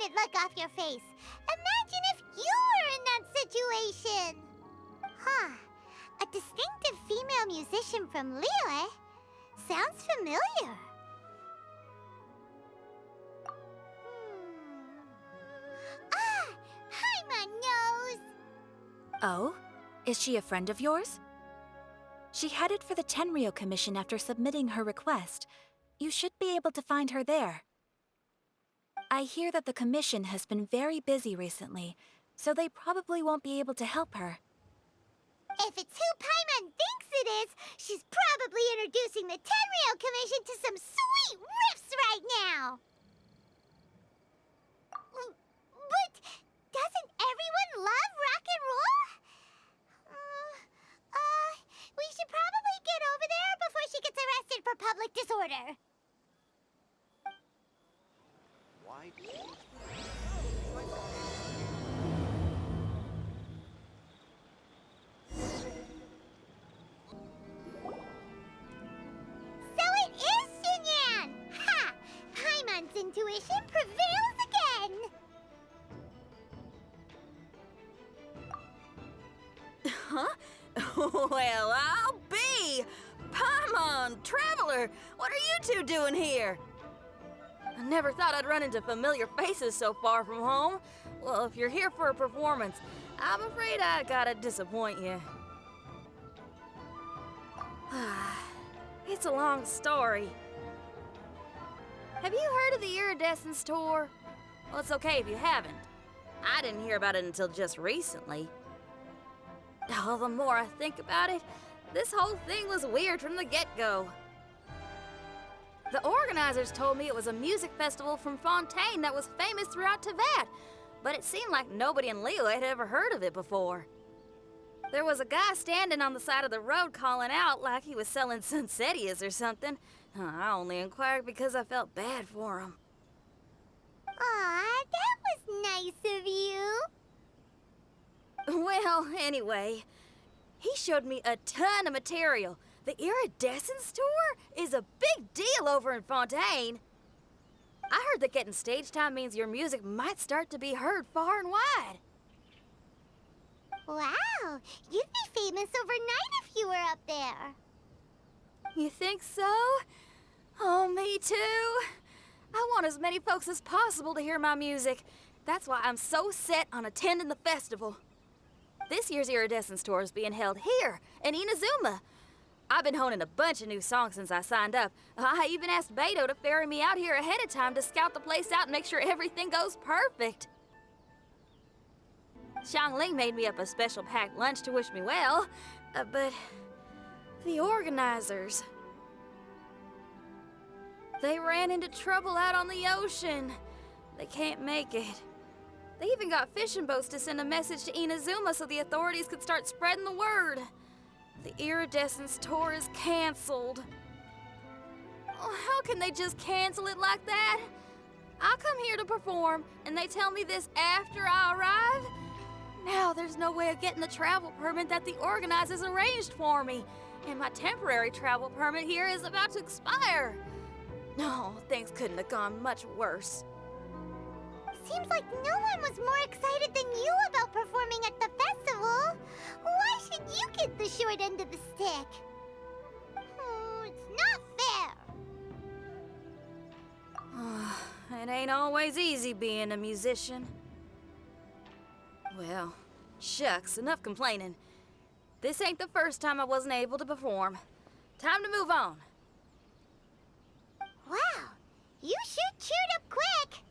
permanent look off your face. Imagine if you were in that situation. Huh. A distinctive female musician from Liyue? Sounds familiar. Ah! Paimon knows! Oh? Is she a friend of yours? She headed for the Tenryou Commission after submitting her request. You should be able to find her there. I hear that the Commission has been very busy recently, so they probably won't be able to help her. If it's who Paimon thinks it is, she's probably introducing the Tenryou Commission to some sweet riffs right now! But doesn't everyone love rock and roll? We should probably get over there before she gets arrested for public disorder. Why do you... So it is Xinyan! Ha! Paimon's intuition prevails again! Huh? Well, I'll be! Paimon, Traveler, what are you two doing here? I never thought I'd run into familiar faces so far from home. Well, if you're here for a performance, I'm afraid I gotta disappoint you. It's a long story. Have you heard of the Iridescence Tour? Well, it's okay if you haven't. I didn't hear about it until just recently. Oh, the more I think about it, this whole thing was weird from the get-go. The organizers told me it was a music festival from Fontaine that was famous throughout Teyvat, but it seemed like nobody in Liyue had ever heard of it before. There was a guy standing on the side of the road calling out like he was selling Sunsetias or something. I only inquired because I felt bad for him. Aw, that was nice of you. Well, anyway, he showed me a ton of material. The Iridescence Tour is a big deal over in Fontaine. I heard that getting stage time means your music might start to be heard far and wide. Wow, you'd be famous overnight if you were up there. You think so? Oh, me too. I want as many folks as possible to hear my music. That's why I'm so set on attending the festival. This year's Iridescence Tour is being held here, in Inazuma. I've been honing a bunch of new songs since I signed up. I even asked Beidou to ferry me out here ahead of time to scout the place out and make sure everything goes perfect. Xiangling made me up a special packed lunch to wish me well, but the organizers... They ran into trouble out on the ocean. They can't make it. They even got fishing boats to send a message to Inazuma so the authorities could start spreading the word. The Iridescence Tour is canceled. Oh, how can they just cancel it like that? I come here to perform, and they tell me this after I arrive? Now there's no way of getting the travel permit that the organizers arranged for me, and my temporary travel permit here is about to expire. No, things couldn't have gone much worse. Seems like no one was more excited than you about performing at the festival. Why should you get the short end of the stick? It's not fair. It ain't always easy being a musician. Well, shucks, enough complaining. This ain't the first time I wasn't able to perform. Time to move on. Wow, you sure cheered up quick.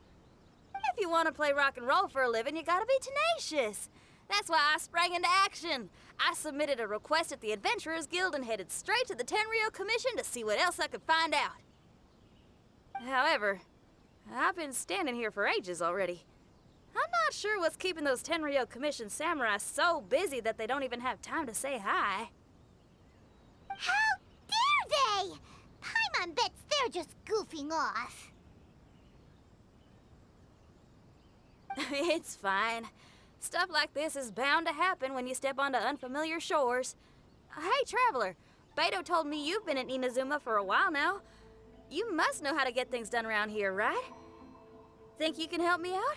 If you want to play rock and roll for a living, you gotta be tenacious. That's why I sprang into action. I submitted a request at the Adventurers Guild and headed straight to the Tenryou Commission to see what else I could find out. However, I've been standing here for ages already. I'm not sure what's keeping those Tenryou Commission samurai so busy that they don't even have time to say hi. How dare they! Paimon bets they're just goofing off. It's fine. Stuff like this is bound to happen when you step onto unfamiliar shores. Hey, Traveler, Beidou told me you've been in Inazuma for a while now. You must know how to get things done around here, right? Think you can help me out?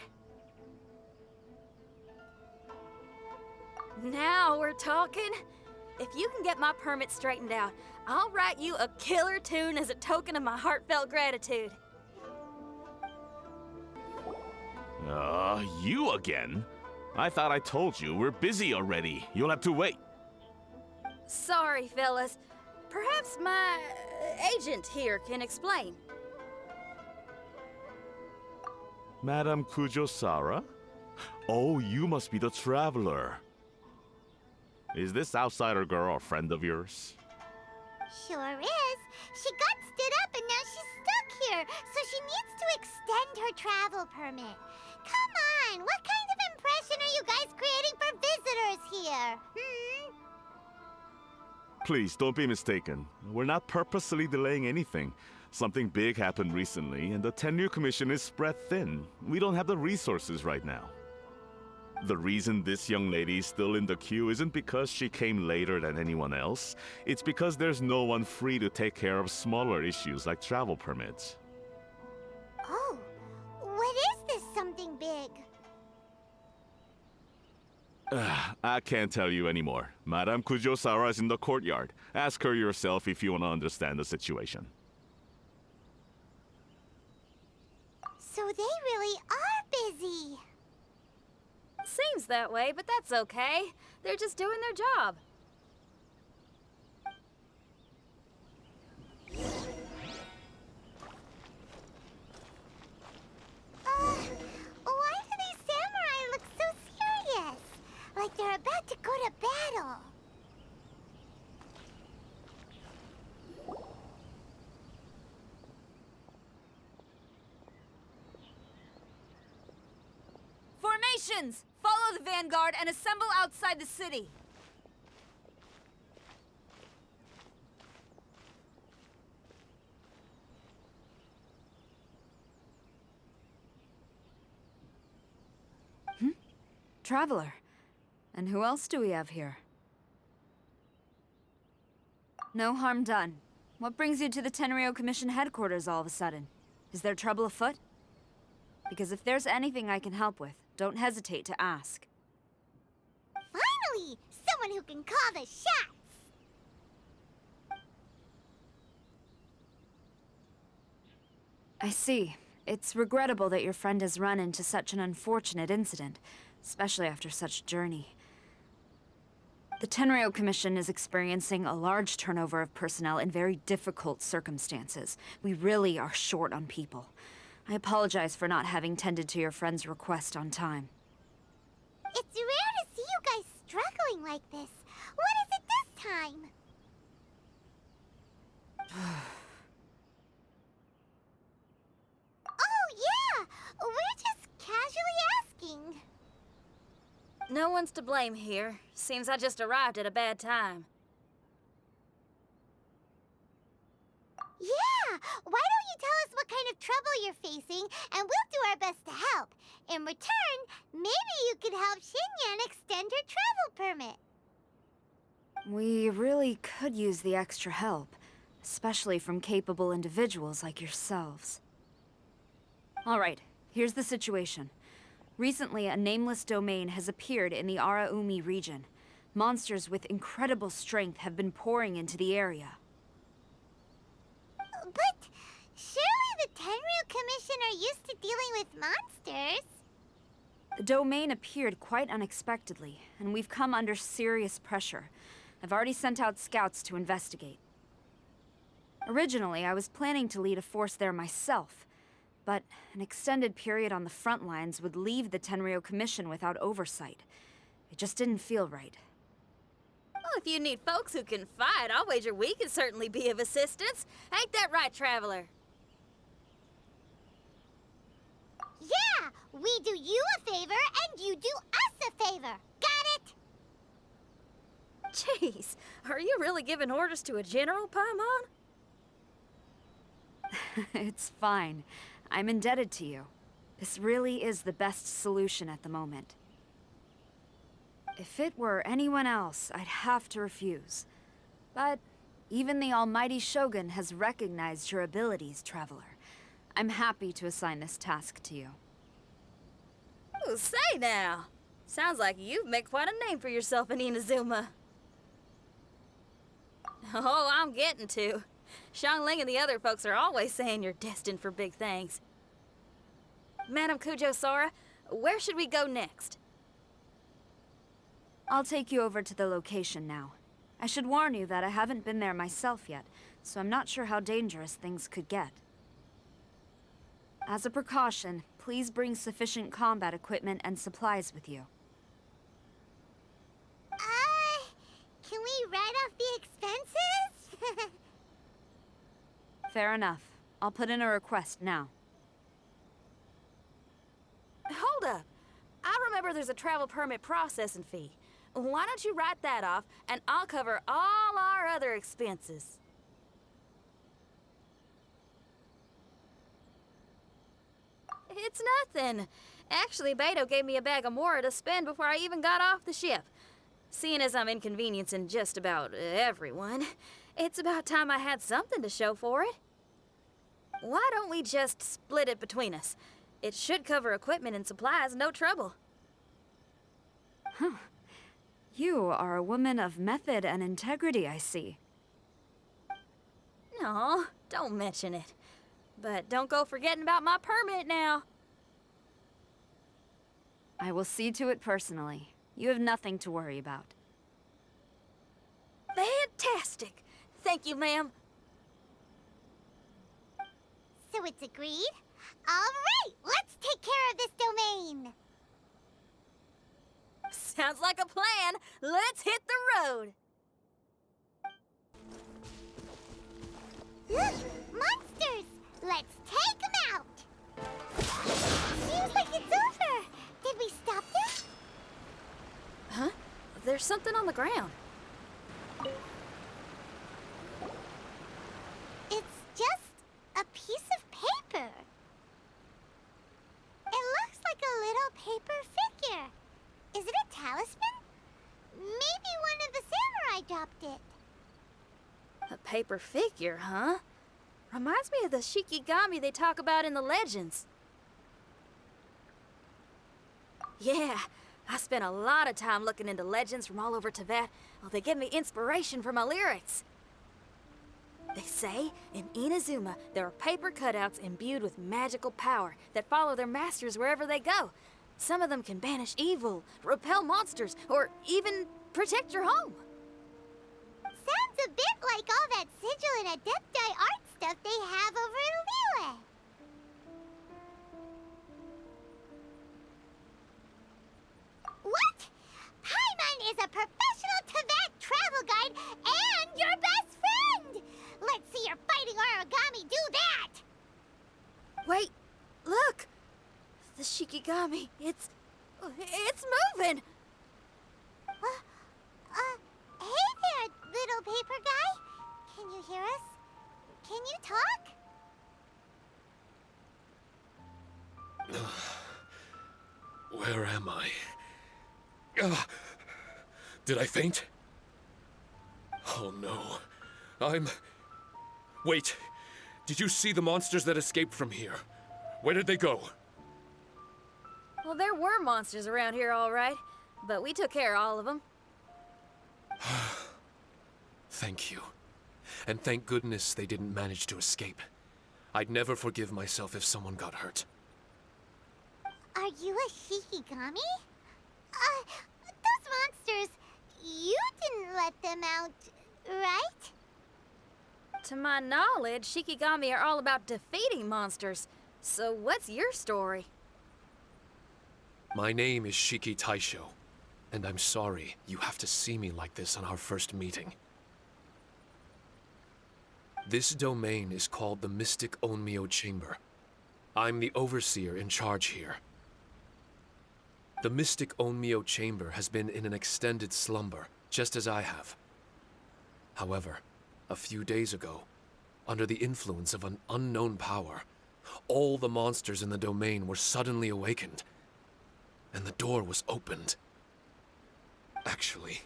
Now we're talking. If you can get my permit straightened out, I'll write you a killer tune as a token of my heartfelt gratitude. You again? I thought I told you, we're busy already. You'll have to wait. Sorry, fellas. Perhaps my agent here can explain. Madame Kujo-Sara? Oh, you must be the traveler. Is this outsider girl a friend of yours? Sure is. She got stood up and now she's stuck here, so she needs to extend her travel permit. Come on, what kind of impression are you guys creating for visitors here? Please, don't be mistaken. We're not purposely delaying anything. Something big happened recently, and the Tenryu Commission is spread thin. We don't have the resources right now. The reason this young lady is still in the queue isn't because she came later than anyone else. It's because there's no one free to take care of smaller issues like travel permits. Oh, what is this something big? I can't tell you anymore. Madame Kujo-Sara is in the courtyard. Ask her yourself if you want to understand the situation. So they really are busy. Seems that way, but that's okay. They're just doing their job. Why do these samurai look so serious? Like they're about to go to battle. Formations! Follow the vanguard and assemble outside the city. Traveler. And who else do we have here? No harm done. What brings you to the Tenryu Commission headquarters all of a sudden? Is there trouble afoot? Because if there's anything I can help with, don't hesitate to ask. Finally! Someone who can call the shots! I see. It's regrettable that your friend has run into such an unfortunate incident, especially after such a journey. The Tenryu Commission is experiencing a large turnover of personnel in very difficult circumstances. We really are short on people. I apologize for not having tended to your friend's request on time. It's rare to see you guys struggling like this. What is it this time? Oh, yeah! We're just casually asking. No one's to blame here. Seems I just arrived at a bad time. Yeah! Why don't you tell us what kind of trouble you're facing, and we'll do our best to help. In return, maybe you could help Xinyan extend her travel permit. We really could use the extra help, especially from capable individuals like yourselves. All right, here's the situation. Recently, a nameless domain has appeared in the Araumi region. Monsters with incredible strength have been pouring into the area. But surely the Tenryu Commission are used to dealing with monsters. The domain appeared quite unexpectedly, and we've come under serious pressure. I've already sent out scouts to investigate. Originally, I was planning to lead a force there myself, but an extended period on the front lines would leave the Tenryu Commission without oversight. It just didn't feel right. Well, if you need folks who can fight, I'll wager we can certainly be of assistance. Ain't that right, Traveler? Yeah! We do you a favor, and you do us a favor. Got it? Jeez, are you really giving orders to a general, Paimon? It's fine. I'm indebted to you. This really is the best solution at the moment. If it were anyone else, I'd have to refuse. But even the almighty Shogun has recognized your abilities, Traveler. I'm happy to assign this task to you. Ooh, say now. Sounds like you've made quite a name for yourself in Inazuma. Oh, I'm getting to. Xiangling and the other folks are always saying you're destined for big things. Madam Kujo-Sora, where should we go next? I'll take you over to the location now. I should warn you that I haven't been there myself yet, so I'm not sure how dangerous things could get. As a precaution, please bring sufficient combat equipment and supplies with you. Can we write off the expenses? Fair enough. I'll put in a request now. Hold up. I remember there's a travel permit processing fee. Why don't you write that off, and I'll cover all our other expenses. It's nothing. Actually, Beto gave me a bag of Mora to spend before I even got off the ship. Seeing as I'm inconveniencing just about everyone, it's about time I had something to show for it. Why don't we just split it between us? It should cover equipment and supplies, no trouble. Huh. You are a woman of method and integrity, I see. No, don't mention it. But don't go forgetting about my permit now. I will see to it personally. You have nothing to worry about. Fantastic! Thank you, ma'am. So it's agreed? Alright, let's take care of this domain! Sounds like a plan. Let's hit the road. Look! Monsters! Let's take them out! Seems like it's over! Did we stop them? Huh? There's something on the ground. It's just a piece of paper. It looks like a little paper figure. Is it a talisman? Maybe one of the samurai dropped it. A paper figure, huh? Reminds me of the Shikigami they talk about in the legends. Yeah, I spent a lot of time looking into legends from all over Tibet. Oh, they give me inspiration for my lyrics. They say in Inazuma there are paper cutouts imbued with magical power that follow their masters wherever they go. Some of them can banish evil, repel monsters, or even protect your home. Sounds a bit like all that sigil and adepti art stuff they have over in Liyue. What? Paimon is a professional Tibet travel guide and your best friend! Let's see your fighting origami do that! Wait, look! The Shikigami, it's moving! Hey there, little paper guy. Can you hear us? Can you talk? Where am I? Did I faint? Oh no. Wait. Did you see the monsters that escaped from here? Where did they go? Well, there were monsters around here, all right. But we took care of all of them. Thank you. And thank goodness they didn't manage to escape. I'd never forgive myself if someone got hurt. Are you a Shikigami? Those monsters, you didn't let them out, right? To my knowledge, Shikigami are all about defeating monsters. So what's your story? My name is Shiki Taishou, and I'm sorry you have to see me like this on our first meeting. This domain is called the Mystic Onmyou Chamber. I'm the overseer in charge here. The Mystic Onmyou Chamber has been in an extended slumber, just as I have. However, a few days ago, under the influence of an unknown power, all the monsters in the domain were suddenly awakened, and the door was opened. Actually,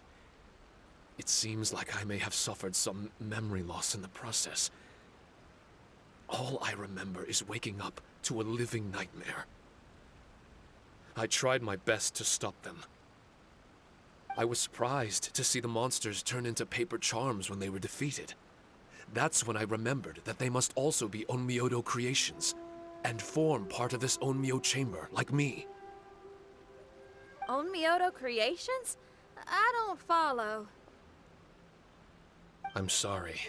it seems like I may have suffered some memory loss in the process. All I remember is waking up to a living nightmare. I tried my best to stop them. I was surprised to see the monsters turn into paper charms when they were defeated. That's when I remembered that they must also be Onmyodo creations, and form part of this Onmyou Chamber, like me. Onmyodo creations? I don't follow. I'm sorry.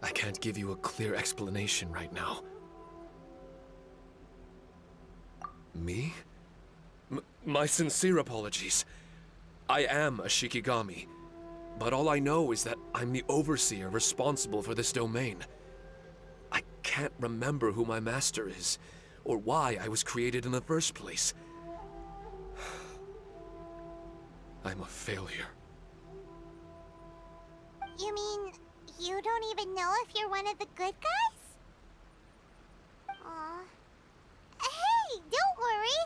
I can't give you a clear explanation right now. Me? My sincere apologies. I am a Shikigami, but all I know is that I'm the overseer responsible for this domain. I can't remember who my master is, or why I was created in the first place. I'm a failure. You mean you don't even know if you're one of the good guys? Aw. Hey, don't worry.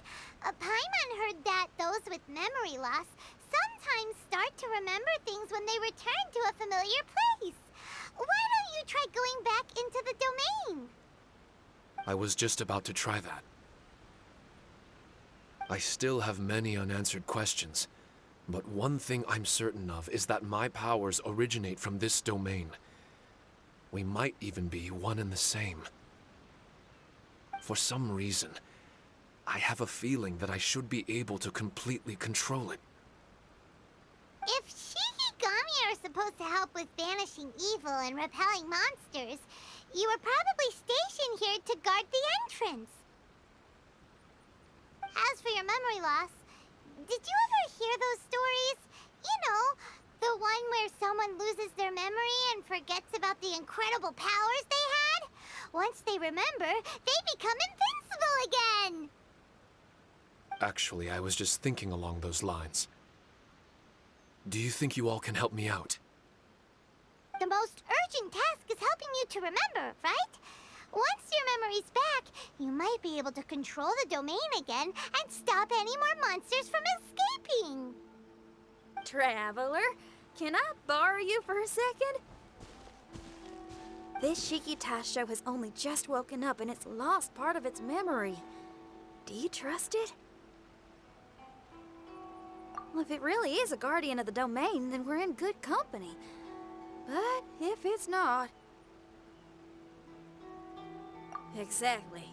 Paimon heard that those with memory loss sometimes start to remember things when they return to a familiar place. Why don't you try going back into the domain? I was just about to try that. I still have many unanswered questions, but one thing I'm certain of is that my powers originate from this domain. We might even be one and the same. For some reason, I have a feeling that I should be able to completely control it. If Shikigami are supposed to help with banishing evil and repelling monsters, you were probably stationed here to guard the entrance. As for your memory loss, did you ever hear those stories? You know, the one where someone loses their memory and forgets about the incredible powers they had? Once they remember, they become invincible again! Actually, I was just thinking along those lines. Do you think you all can help me out? The most urgent task is helping you to remember, right? Once your memory's back, you might be able to control the domain again and stop any more monsters from escaping. Traveler, can I borrow you for a second? This Shiki Taishou has only just woken up and it's lost part of its memory. Do you trust it? Well, if it really is a guardian of the domain, then we're in good company. But if it's not... Exactly.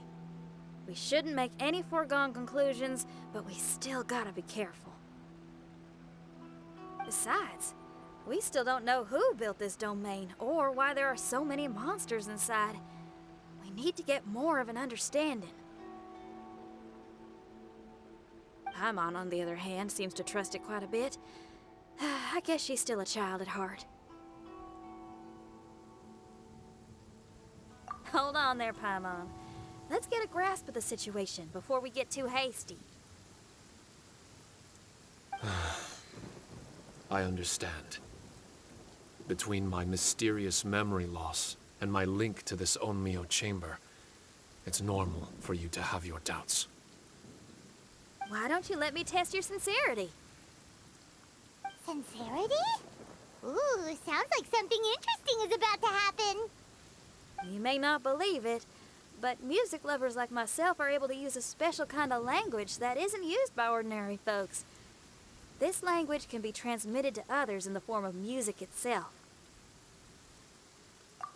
We shouldn't make any foregone conclusions, but we still gotta be careful. Besides, we still don't know who built this domain, or why there are so many monsters inside. We need to get more of an understanding. Paimon, on the other hand, seems to trust it quite a bit. I guess she's still a child at heart. Hold on there, Paimon. Let's get a grasp of the situation before we get too hasty. I understand. Between my mysterious memory loss and my link to this Onmyou Chamber, it's normal for you to have your doubts. Why don't you let me test your sincerity? Sincerity? Ooh, sounds like something interesting is about to happen. You may not believe it, but music lovers like myself are able to use a special kind of language that isn't used by ordinary folks. This language can be transmitted to others in the form of music itself.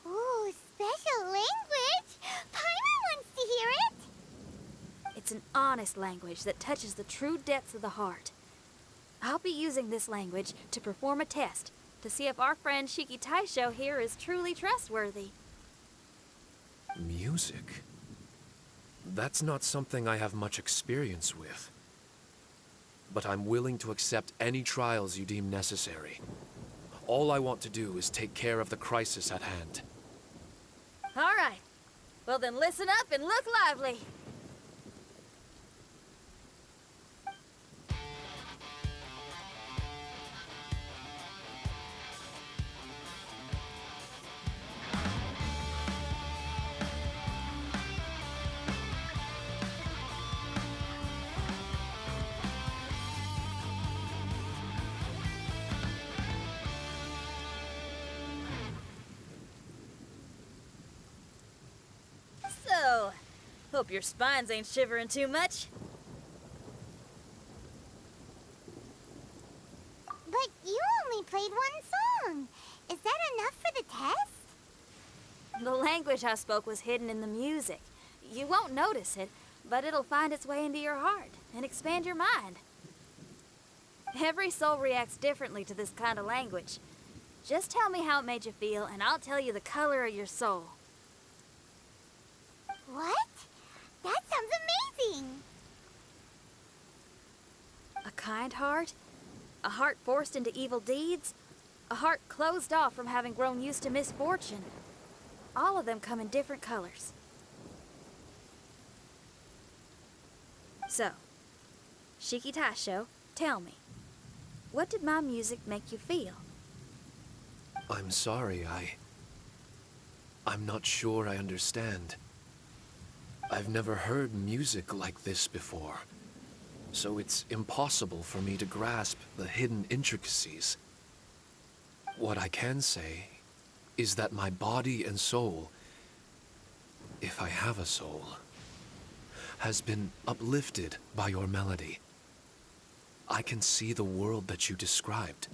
Ooh, special language? Paimon wants to hear it. It's an honest language that touches the true depths of the heart. I'll be using this language to perform a test to see if our friend Shiki Taishou here is truly trustworthy. Music? That's not something I have much experience with. But I'm willing to accept any trials you deem necessary. All I want to do is take care of the crisis at hand. All right. Well then listen up and look lively. So, hope your spines ain't shivering too much. played one song. Is that enough for the test? The language I spoke was hidden in the music. You won't notice it, but it'll find its way into your heart and expand your mind. Every soul reacts differently to this kind of language. Just tell me how it made you feel, and I'll tell you the color of your soul. What? That sounds amazing! A kind heart? A heart forced into evil deeds? A heart closed off from having grown used to misfortune? All of them come in different colors. So, Shiki Taishou, tell me, what did my music make you feel? I'm sorry, I'm not sure I understand. I've never heard music like this before, so it's impossible for me to grasp the hidden intricacies. What I can say is that my body and soul, if I have a soul, has been uplifted by your melody. I can see the world that you described.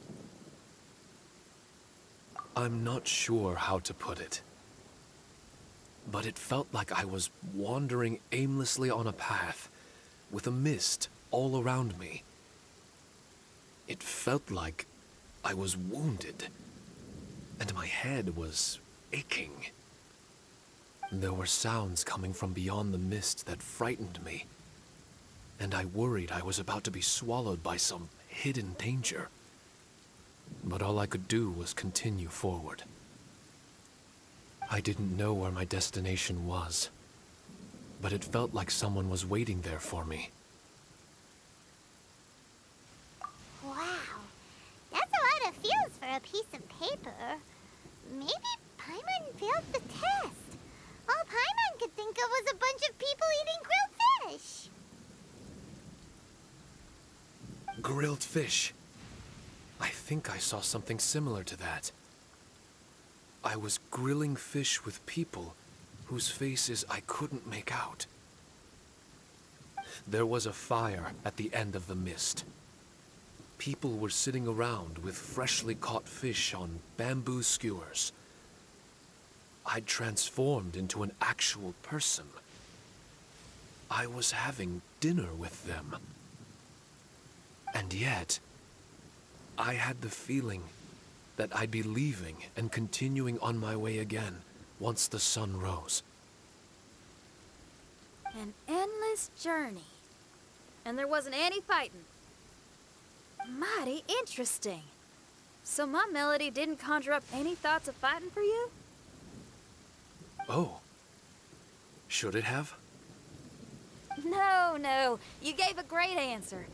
I'm not sure how to put it, but it felt like I was wandering aimlessly on a path with a mist all around me. It felt like I was wounded, and my head was aching. There were sounds coming from beyond the mist that frightened me, and I worried I was about to be swallowed by some hidden danger. But all I could do was continue forward. I didn't know where my destination was, but it felt like someone was waiting there for me. Wow, that's a lot of feels for a piece of paper. Maybe Paimon failed the test. All Paimon could think of was a bunch of people eating grilled fish. Grilled fish. I think I saw something similar to that. I was grilling fish with people whose faces I couldn't make out. There was a fire at the end of the mist. People were sitting around with freshly caught fish on bamboo skewers. I'd transformed into an actual person. I was having dinner with them. And yet, I had the feeling that I'd be leaving and continuing on my way again once the sun rose. An endless journey. And there wasn't any fighting. Mighty interesting. So my melody didn't conjure up any thoughts of fighting for you? Oh. Should it have? No. You gave a great answer.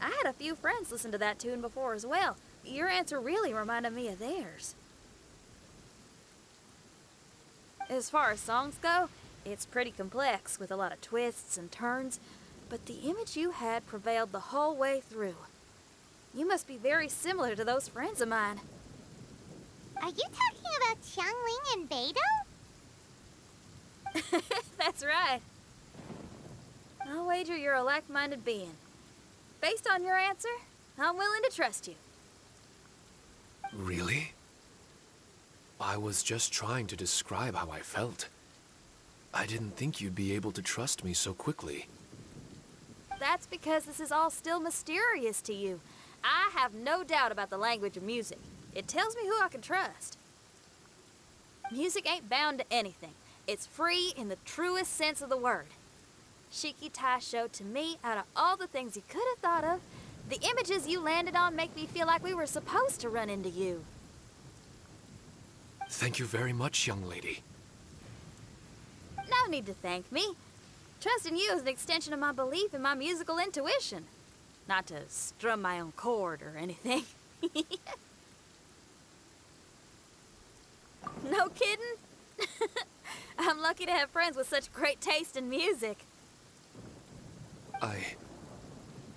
I had a few friends listen to that tune before as well. Your answer really reminded me of theirs. As far as songs go, it's pretty complex with a lot of twists and turns, but the image you had prevailed the whole way through. You must be very similar to those friends of mine. Are you talking about Xiangling and Beidou? That's right. I'll wager you're a like-minded being. Based on your answer, I'm willing to trust you. Really? I was just trying to describe how I felt. I didn't think you'd be able to trust me so quickly. That's because this is all still mysterious to you. I have no doubt about the language of music. It tells me who I can trust. Music ain't bound to anything. It's free in the truest sense of the word. Shiki Taishou, to me, out of all the things you could have thought of, the images you landed on make me feel like we were supposed to run into you. Thank you very much, young lady. No need to thank me. Trusting you is an extension of my belief in my musical intuition. Not to strum my own chord or anything. No kidding? I'm lucky to have friends with such great taste in music.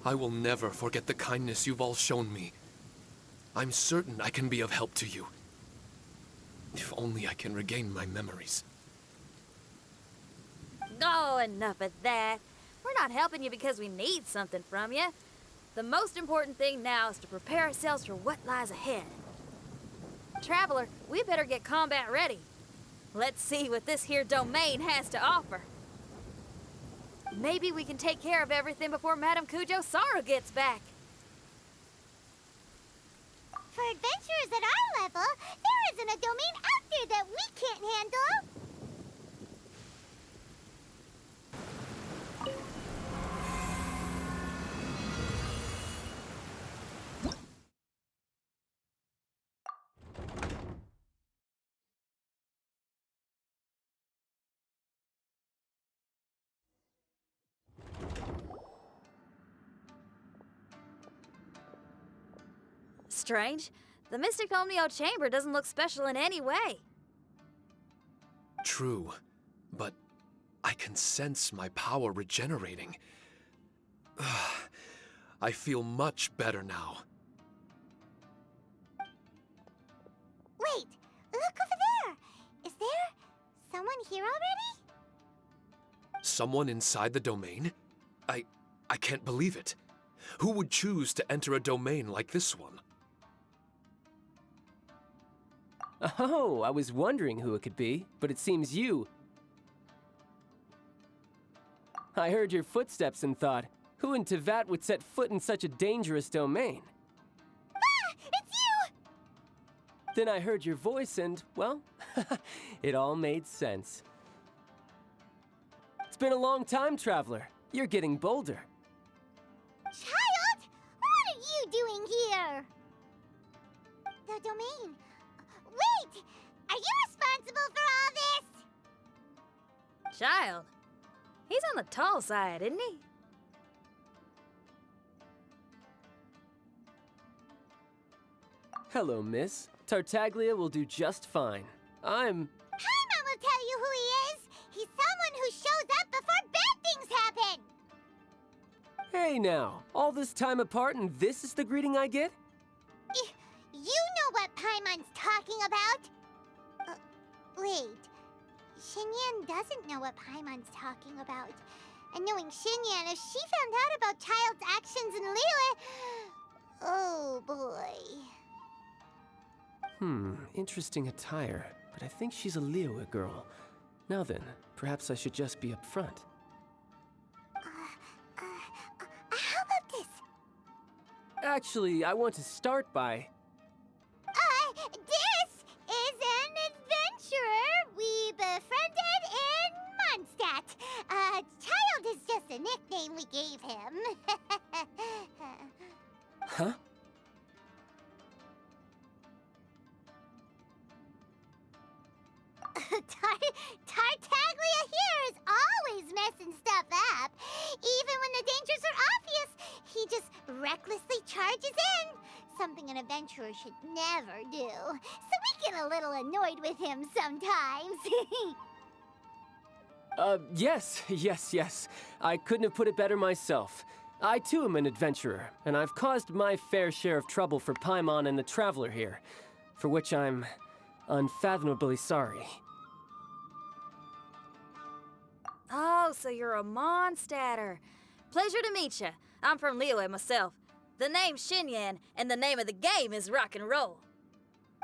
I will never forget the kindness you've all shown me. I'm certain I can be of help to you. If only I can regain my memories. Oh, enough of that. We're not helping you because we need something from you. The most important thing now is to prepare ourselves for what lies ahead. Traveler, we better get combat ready. Let's see what this here domain has to offer. Maybe we can take care of everything before Madame Kujo Sara gets back. For adventurers at our level, there isn't a domain out there that we can't handle. Strange. The Mystic Onmyou Chamber doesn't look special in any way. True, but I can sense my power regenerating. I feel much better now. Wait, look over there. Is there someone here already? Someone inside the domain? I can't believe it. Who would choose to enter a domain like this one? Oh, I was wondering who it could be, but it seems you. I heard your footsteps and thought, who in Tevat would set foot in such a dangerous domain? Ah, it's you! Then I heard your voice and, well, it all made sense. It's been a long time, Traveler. You're getting bolder. Child, what are you doing here? The domain. Wait! Are you responsible for all this? Child. He's on the tall side, isn't he? Hello, miss. Tartaglia will do just fine. Paimon will tell you who he is. He's someone who shows up before bad things happen. Hey now, all this time apart and this is the greeting I get? You know what Paimon's talking about? Wait. Xinyan doesn't know what Paimon's talking about. And knowing Xinyan, if she found out about Child's actions in Liyue... Oh, boy. Interesting attire, but I think she's a Liyue girl. Now then, perhaps I should just be upfront. How about this? Actually, I want to start by... This is an adventurer we befriended in Mondstadt. Child is just a nickname we gave him. Huh? Tartaglia here is always messing stuff up. Even when the dangers are obvious, he just recklessly charges in. Something an adventurer should never do. So we get a little annoyed with him sometimes. Yes. I couldn't have put it better myself. I too am an adventurer, and I've caused my fair share of trouble for Paimon and the Traveler here, for which I'm unfathomably sorry. Oh, so you're a Mondstadter. Pleasure to meet ya. I'm from Liyue myself. The name's Xinyan, and the name of the game is rock and roll.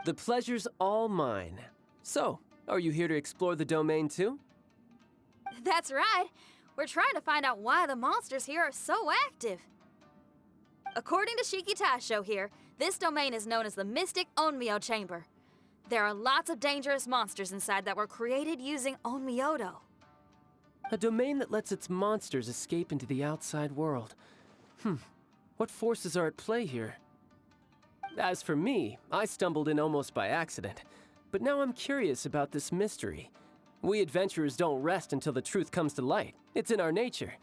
The pleasure's all mine. So, are you here to explore the domain too? That's right. We're trying to find out why the monsters here are so active. According to Shiki Taishou here, this domain is known as the Mystic Onmyou Chamber. There are lots of dangerous monsters inside that were created using Onmyodo. A domain that lets its monsters escape into the outside world. What forces are at play here? As for me, I stumbled in almost by accident. But now I'm curious about this mystery. We adventurers don't rest until the truth comes to light. It's in our nature.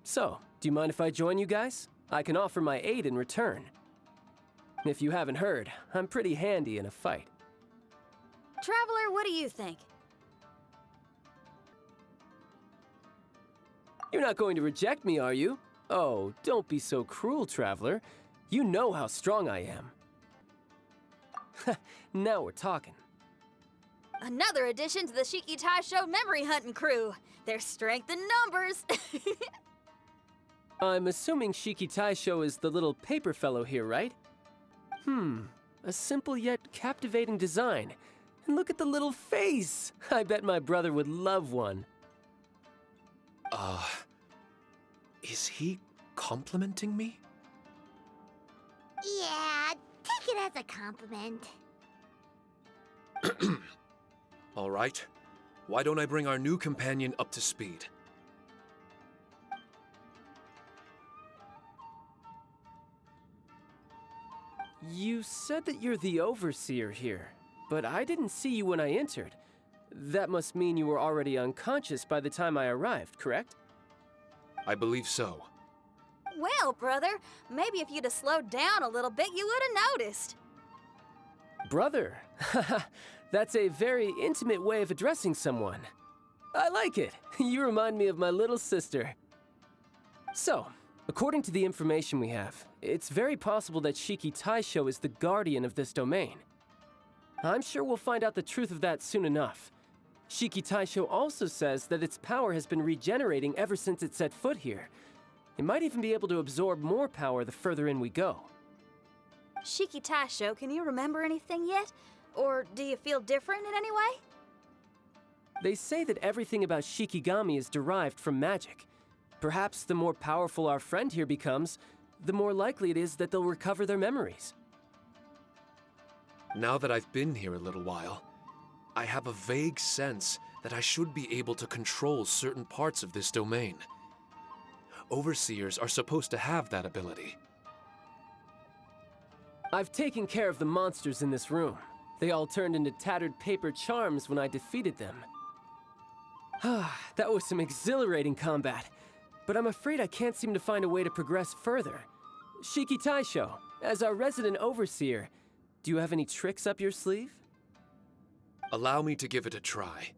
So, do you mind if I join you guys? I can offer my aid in return. If you haven't heard, I'm pretty handy in a fight. Traveler, what do you think? You're not going to reject me, are you? Oh, don't be so cruel, Traveler. You know how strong I am. Now we're talking. Another addition to the Shiki Taishou memory hunting crew. There's strength in numbers. I'm assuming Shiki Taishou is the little paper fellow here, right? A simple yet captivating design. And look at the little face! I bet my brother would love one. Is he complimenting me? Yeah, take it as a compliment. All right. Why don't I bring our new companion up to speed? You said that you're the overseer here, but I didn't see you when I entered. That must mean you were already unconscious by the time I arrived, correct? I believe so. Well, brother, maybe if you'd have slowed down a little bit, you would have noticed. Brother. That's a very intimate way of addressing someone. I like it. You remind me of my little sister. So, according to the information we have, it's very possible that Shiki Taishou is the guardian of this domain. I'm sure we'll find out the truth of that soon enough. Shiki Taishou also says that its power has been regenerating ever since it set foot here. It might even be able to absorb more power the further in we go. Shiki Taishou, can you remember anything yet? Or do you feel different in any way? They say that everything about Shikigami is derived from magic. Perhaps the more powerful our friend here becomes, the more likely it is that they'll recover their memories. Now that I've been here a little while, I have a vague sense that I should be able to control certain parts of this domain. Overseers are supposed to have that ability. I've taken care of the monsters in this room. They all turned into tattered paper charms when I defeated them. That was some exhilarating combat, but I'm afraid I can't seem to find a way to progress further. Shiki Taishou, as our resident overseer, do you have any tricks up your sleeve? Allow me to give it a try.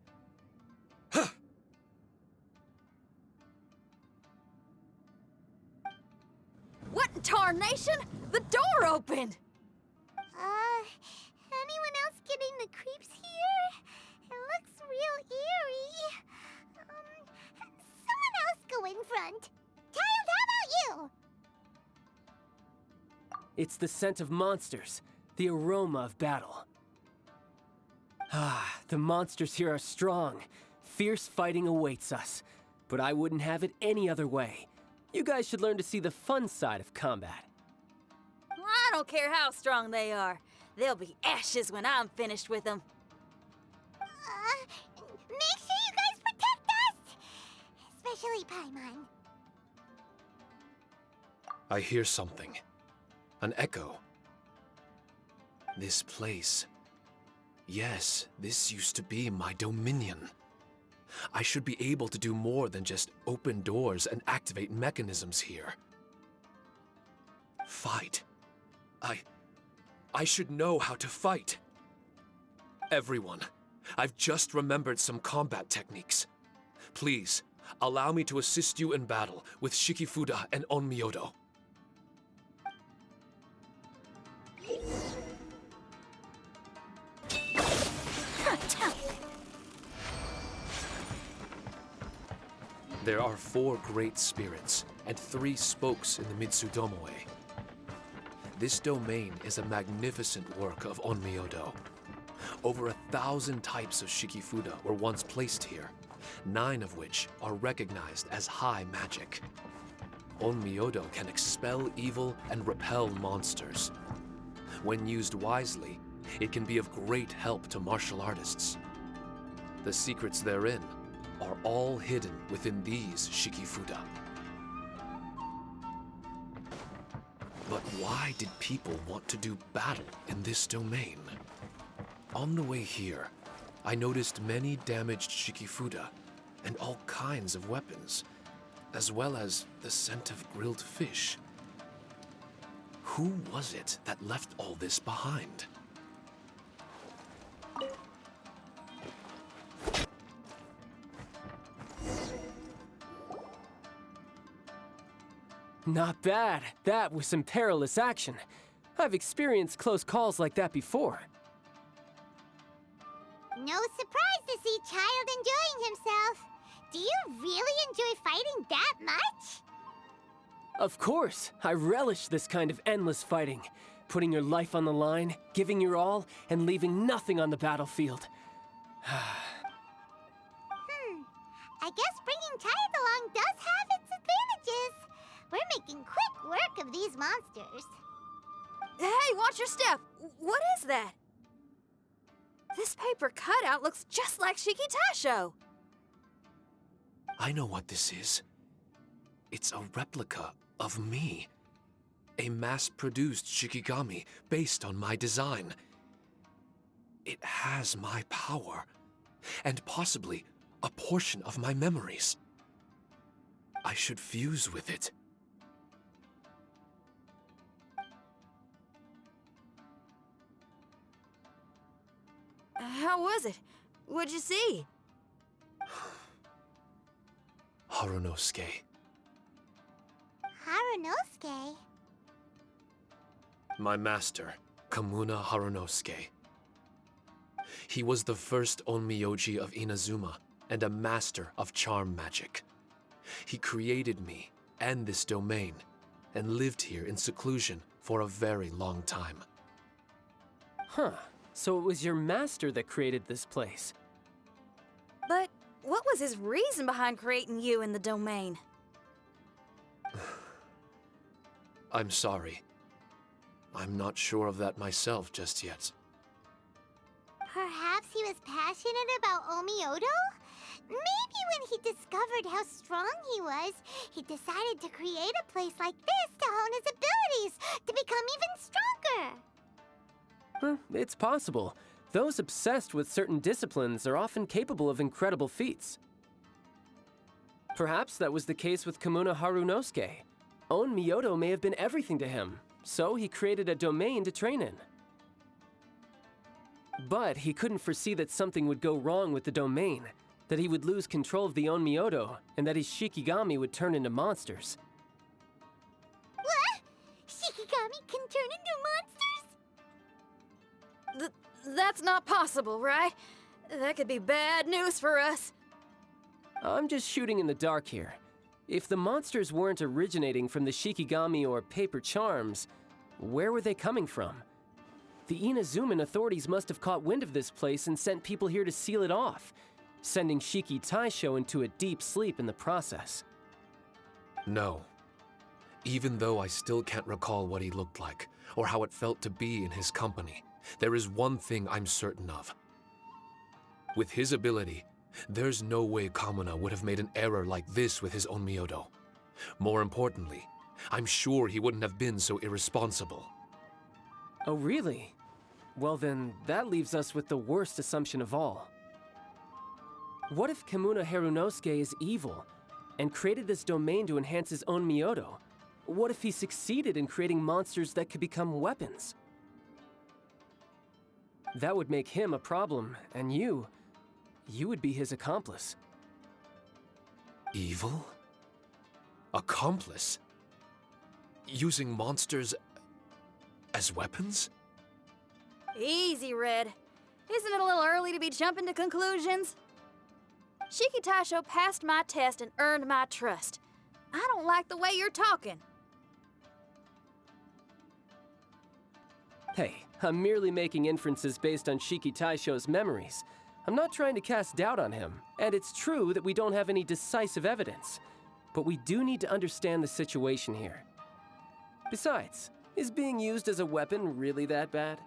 What in tarnation? The door opened! Anyone else getting the creeps here? It looks real eerie. Someone else go in front. Child, how about you? It's the scent of monsters, the aroma of battle. The monsters here are strong. Fierce fighting awaits us. But I wouldn't have it any other way. You guys should learn to see the fun side of combat. I don't care how strong they are. They'll be ashes when I'm finished with them. Make sure you guys protect us! Especially Paimon. I hear something. An echo. This place. Yes, this used to be my dominion. I should be able to do more than just open doors and activate mechanisms here. Fight. I should know how to fight. Everyone, I've just remembered some combat techniques. Please, allow me to assist you in battle with Shikifuda and Onmyodo. There are 4 great spirits and 3 spokes in the Mitsudomoe. This domain is a magnificent work of Onmyodo. Over 1,000 types of Shikifuda were once placed here, 9 of which are recognized as high magic. Onmyodo can expel evil and repel monsters. When used wisely, it can be of great help to martial artists. The secrets therein are all hidden within these Shikifuda. But why did people want to do battle in this domain? On the way here, I noticed many damaged Shikifuda and all kinds of weapons, as well as the scent of grilled fish. Who was it that left all this behind? Not bad. That was some perilous action. I've experienced close calls like that before. No surprise to see Child enjoying himself. Do you really enjoy fighting that much? Of course, I relish this kind of endless fighting. Putting your life on the line, giving your all, and leaving nothing on the battlefield. I guess bringing Child along does have its advantages. We're making quick work of these monsters. Hey, watch your step! What is that? This paper cutout looks just like Shiki Taishou. I know what this is. It's a replica of me. A mass-produced Shikigami based on my design. It has my power, and possibly a portion of my memories. I should fuse with it. How was it? What'd you see? Harunosuke. Harunosuke? My master, Kamuna Harunosuke. He was the first Onmyoji of Inazuma and a master of charm magic. He created me and this domain and lived here in seclusion for a very long time. Huh. So it was your master that created this place. But what was his reason behind creating you in the domain? I'm sorry. I'm not sure of that myself just yet. Perhaps he was passionate about Onmyodo? Maybe when he discovered how strong he was, he decided to create a place like this to hone his abilities, to become even stronger. It's possible. Those obsessed with certain disciplines are often capable of incredible feats. Perhaps that was the case with Kamuna Harunosuke. Onmyodo may have been everything to him, so he created a domain to train in. But he couldn't foresee that something would go wrong with the domain, that he would lose control of the Onmyodo, and that his Shikigami would turn into monsters. What? Shikigami can turn into monsters? That's not possible, right? That could be bad news for us. I'm just shooting in the dark here. If the monsters weren't originating from the Shikigami or paper charms, where were they coming from? The Inazuman authorities must have caught wind of this place and sent people here to seal it off, sending Shiki Taishou into a deep sleep in the process. No. Even though I still can't recall what he looked like, or how it felt to be in his company, there is one thing I'm certain of. With his ability, there's no way Kamuna would have made an error like this with his Onmyodo. More importantly, I'm sure he wouldn't have been so irresponsible. Oh, really? Well then, that leaves us with the worst assumption of all. What if Kamuna Harunosuke is evil, and created this domain to enhance his own Onmyodo? What if he succeeded in creating monsters that could become weapons? That would make him a problem, and you would be his accomplice. Evil? Accomplice? Using monsters as weapons? Easy, Red. Isn't it a little early to be jumping to conclusions? Shiki Taishou passed my test and earned my trust. I don't like the way you're talking. Hey, I'm merely making inferences based on Shiki Taishou's memories. I'm not trying to cast doubt on him, and it's true that we don't have any decisive evidence. But we do need to understand the situation here. Besides, is being used as a weapon really that bad?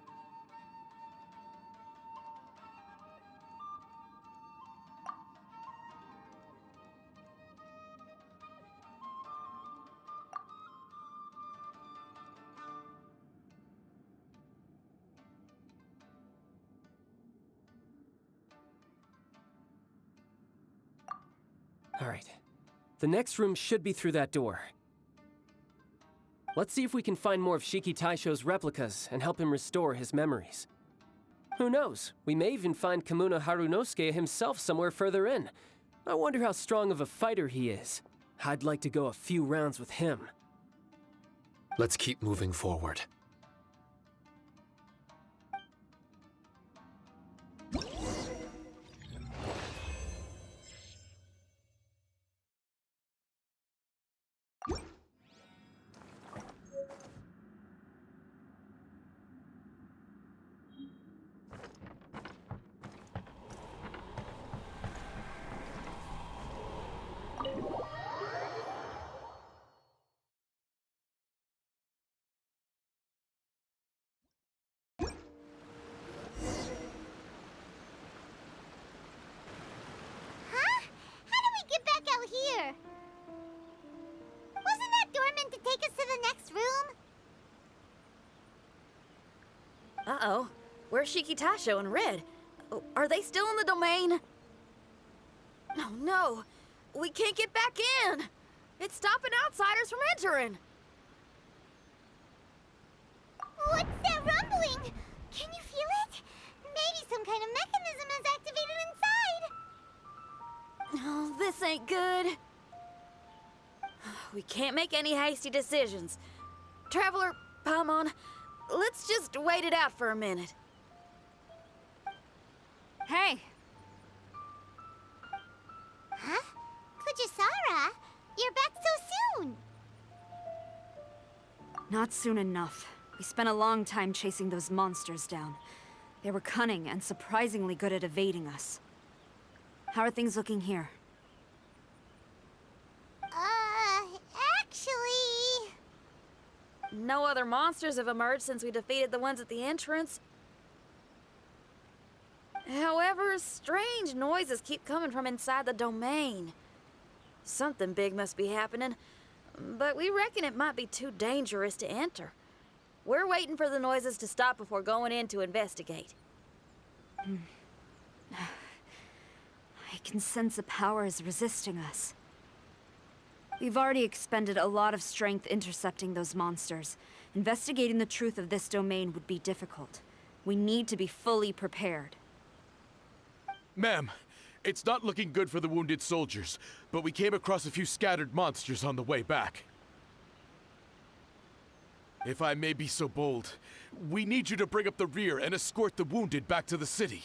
All right. The next room should be through that door. Let's see if we can find more of Shiki Taishou's replicas and help him restore his memories. Who knows? We may even find Kamuna Harunosuke himself somewhere further in. I wonder how strong of a fighter he is. I'd like to go a few rounds with him. Let's keep moving forward. Uh-oh. Where's Shiki Taishou and Red? Are they still in the domain? Oh, no. We can't get back in. It's stopping outsiders from entering. What's that rumbling? Can you feel it? Maybe some kind of mechanism is activated inside. Oh, this ain't good. We can't make any hasty decisions. Traveler, Paimon, let's just wait it out for a minute. Hey, Huh? Kujisara, you're back so soon. not soon enough. We spent a long time chasing those monsters down. They were cunning and surprisingly good at evading us. How are things looking here? Actually... No other monsters have emerged since we defeated the ones at the entrance. However, strange noises keep coming from inside the domain. Something big must be happening, but we reckon it might be too dangerous to enter. We're waiting for the noises to stop before going in to investigate. I can sense a power is resisting us. We've already expended a lot of strength intercepting those monsters. Investigating the truth of this domain would be difficult. We need to be fully prepared. Ma'am, it's not looking good for the wounded soldiers, but we came across a few scattered monsters on the way back. If I may be so bold, we need you to bring up the rear and escort the wounded back to the city.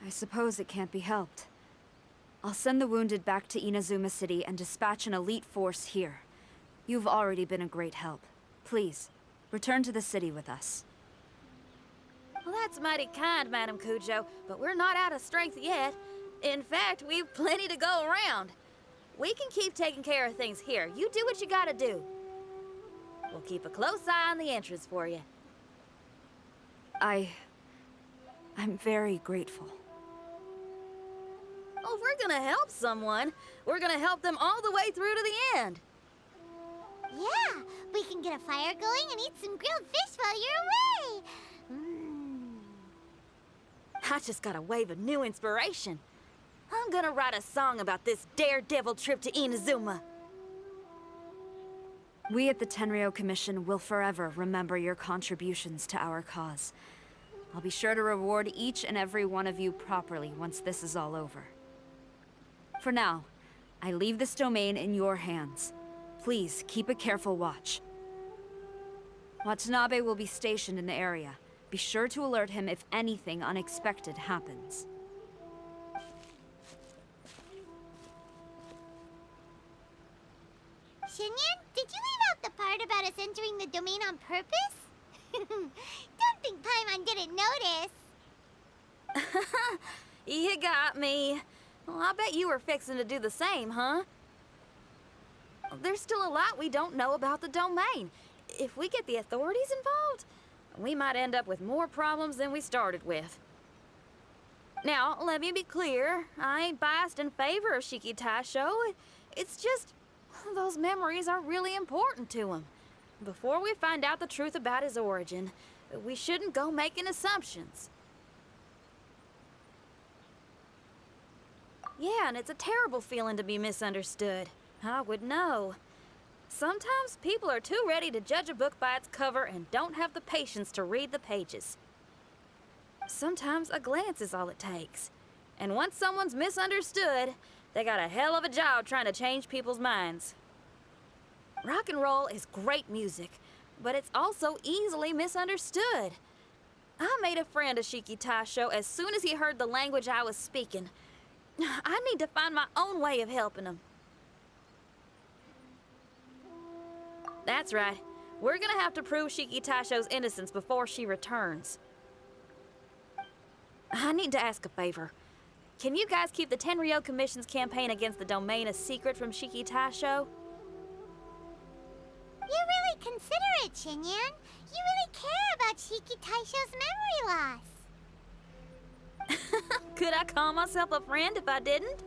I suppose it can't be helped. I'll send the wounded back to Inazuma City and dispatch an elite force here. You've already been a great help. Please, return to the city with us. Well, that's mighty kind, Madam Kujo, but we're not out of strength yet. In fact, we've plenty to go around. We can keep taking care of things here. You do what you gotta do. We'll keep a close eye on the entrance for you. I'm very grateful. Oh, if we're gonna help someone, we're gonna help them all the way through to the end. Yeah, we can get a fire going and eat some grilled fish while you're away. I just got a wave of new inspiration. I'm gonna write a song about this daredevil trip to Inazuma. We at the Tenryou Commission will forever remember your contributions to our cause. I'll be sure to reward each and every one of you properly once this is all over. For now, I leave this domain in your hands. Please keep a careful watch. Watanabe will be stationed in the area. Be sure to alert him if anything unexpected happens. Shinyan, did you leave out the part about us entering the domain on purpose? Don't think Paimon didn't notice. You got me. Well, I bet you were fixing to do the same, huh? There's still a lot we don't know about the domain. If we get the authorities involved, we might end up with more problems than we started with. Now, let me be clear. I ain't biased in favor of Shiki Taishou. It's just, those memories are really important to him. Before we find out the truth about his origin, we shouldn't go making assumptions. Yeah, and it's a terrible feeling to be misunderstood. I would know. Sometimes people are too ready to judge a book by its cover and don't have the patience to read the pages. Sometimes a glance is all it takes. And once someone's misunderstood, they got a hell of a job trying to change people's minds. Rock and roll is great music, but it's also easily misunderstood. I made a friend of Shiki Taishou as soon as he heard the language I was speaking. I need to find my own way of helping him. That's right. We're gonna have to prove Shiki Taishou's innocence before she returns. I need to ask a favor. Can you guys keep the Tenryou Commission's campaign against the domain a secret from Shiki Taishou? You really considerate, Shinyan. You really care about Shiki Taishou's memory loss. Could I call myself a friend if I didn't?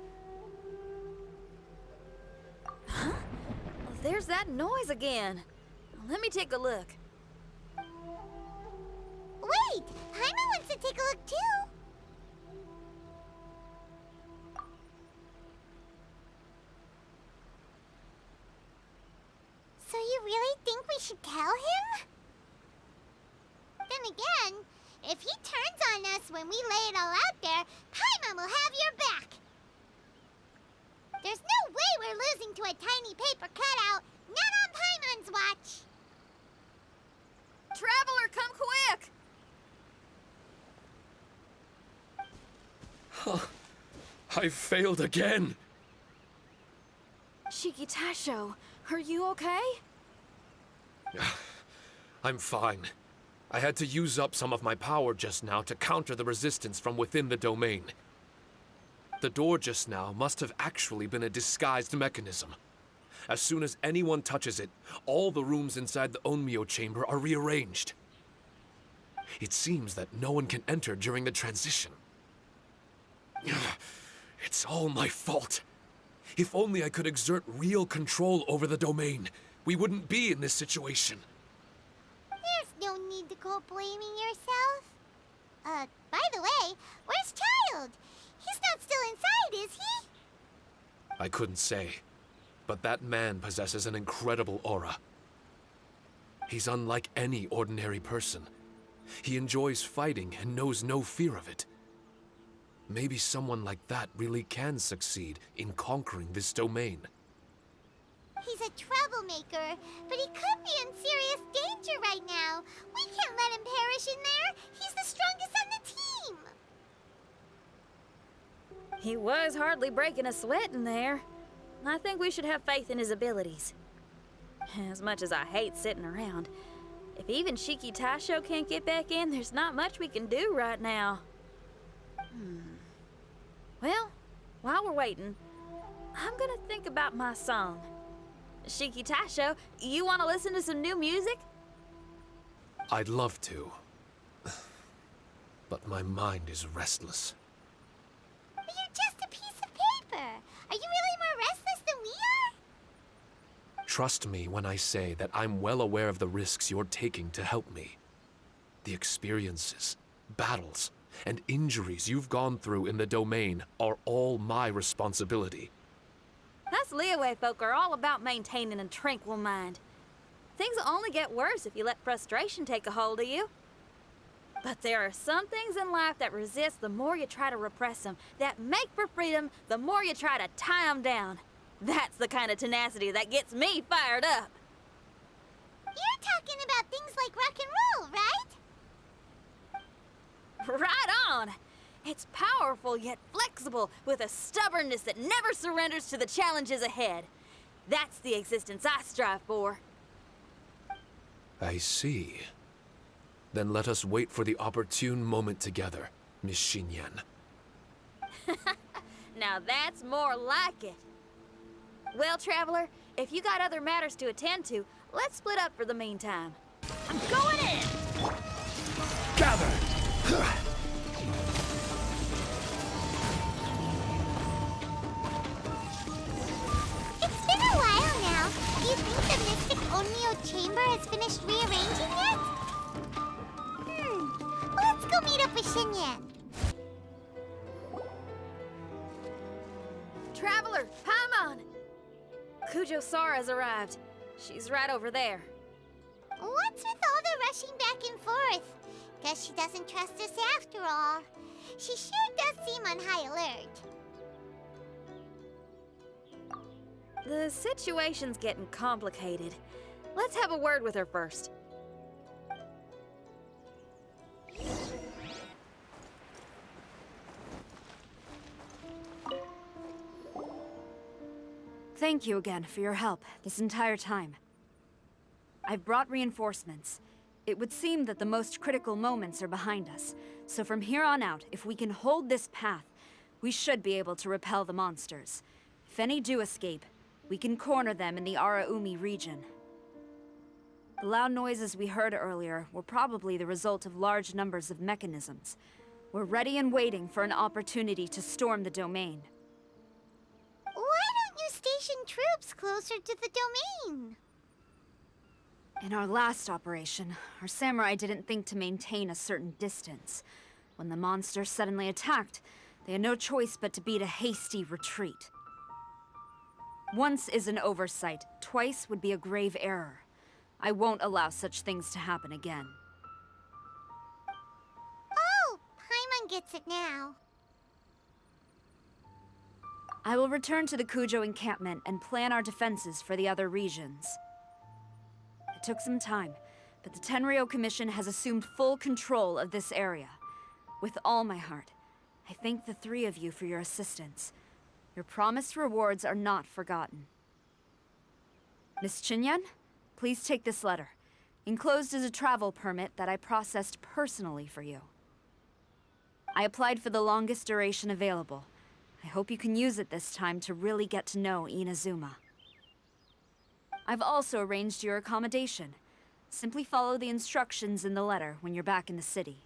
Huh? There's that noise again. Let me take a look. Wait! Paimon wants to take a look too! So you really think we should tell him? Then again, if he turns on us when we lay it all out there, Paimon will have your back! There's no way we're losing to a tiny paper cutout, not on Paimon's watch! Traveler, come quick! I failed again! Shiki Taishou, are you okay? I'm fine. I had to use up some of my power just now to counter the resistance from within the domain. The door just now must have actually been a disguised mechanism. As soon as anyone touches it, all the rooms inside the Onmyou Chamber are rearranged. It seems that no one can enter during the transition. It's all my fault. If only I could exert real control over the domain, we wouldn't be in this situation. There's no need to go blaming yourself. By the way, where's Child? He's not still inside, is he? I couldn't say, but that man possesses an incredible aura. He's unlike any ordinary person. He enjoys fighting and knows no fear of it. Maybe someone like that really can succeed in conquering this domain. He's a troublemaker, but he could be in serious danger right now. We can't let him perish in there. He's the strongest on the team. He was hardly breaking a sweat in there. I think we should have faith in his abilities. As much as I hate sitting around, if even Shiki Taishou can't get back in, there's not much we can do right now. Well, while we're waiting, I'm gonna think about my song. Shiki Taishou, you wanna listen to some new music? I'd love to. But my mind is restless. But you're just a piece of paper. Are you really more restless than we are? Trust me when I say that I'm well aware of the risks you're taking to help me. The experiences, battles, and injuries you've gone through in the domain are all my responsibility. Us Liyue folk are all about maintaining a tranquil mind. Things will only get worse if you let frustration take a hold of you. But there are some things in life that resist the more you try to repress them, that make for freedom the more you try to tie them down. That's the kind of tenacity that gets me fired up. You're talking about things like rock and roll, right? Right on! It's powerful yet flexible, with a stubbornness that never surrenders to the challenges ahead. That's the existence I strive for. I see. Then let us wait for the opportune moment together, Miss Xinyan. Now that's more like it. Well, Traveler, if you got other matters to attend to, let's split up for the meantime. I'm going in! Gather! It's been a while now. Do you think the Mystic Onmyou Chamber has finished rearranging yet? Let's go meet up with Xinyan. Traveler, Paimon! Kujo Sara's arrived. She's right over there. What's with all the rushing back and forth? Guess she doesn't trust us after all. She sure does seem on high alert. The situation's getting complicated. Let's have a word with her first. Thank you again for your help this entire time. I've brought reinforcements. It would seem that the most critical moments are behind us, so from here on out, if we can hold this path, we should be able to repel the monsters. If any do escape, we can corner them in the Araumi region. The loud noises we heard earlier were probably the result of large numbers of mechanisms. We're ready and waiting for an opportunity to storm the domain. Why don't you station troops closer to the domain. In our last operation, our samurai didn't think to maintain a certain distance. When the monster suddenly attacked, they had no choice but to beat a hasty retreat. Once is an oversight, twice would be a grave error. I won't allow such things to happen again. Oh, Paimon gets it now. I will return to the Kujo encampment and plan our defenses for the other regions. It took some time, but the Tenryou Commission has assumed full control of this area. With all my heart, I thank the three of you for your assistance. Your promised rewards are not forgotten. Miss Chinyan, please take this letter. Enclosed is a travel permit that I processed personally for you. I applied for the longest duration available. I hope you can use it this time to really get to know Inazuma. I've also arranged your accommodation. Simply follow the instructions in the letter when you're back in the city.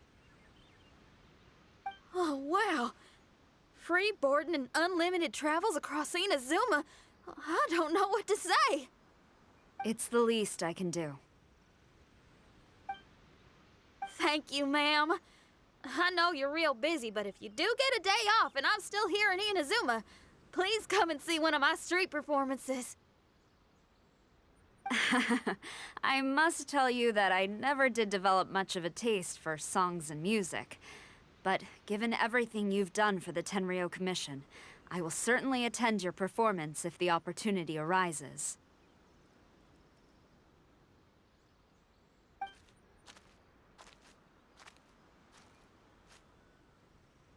Oh, wow. Free boarding and unlimited travels across Inazuma. I don't know what to say. It's the least I can do. Thank you, ma'am. I know you're real busy, but if you do get a day off and I'm still here in Inazuma, please come and see one of my street performances. I must tell you that I never did develop much of a taste for songs and music. But given everything you've done for the Tenryou Commission, I will certainly attend your performance if the opportunity arises.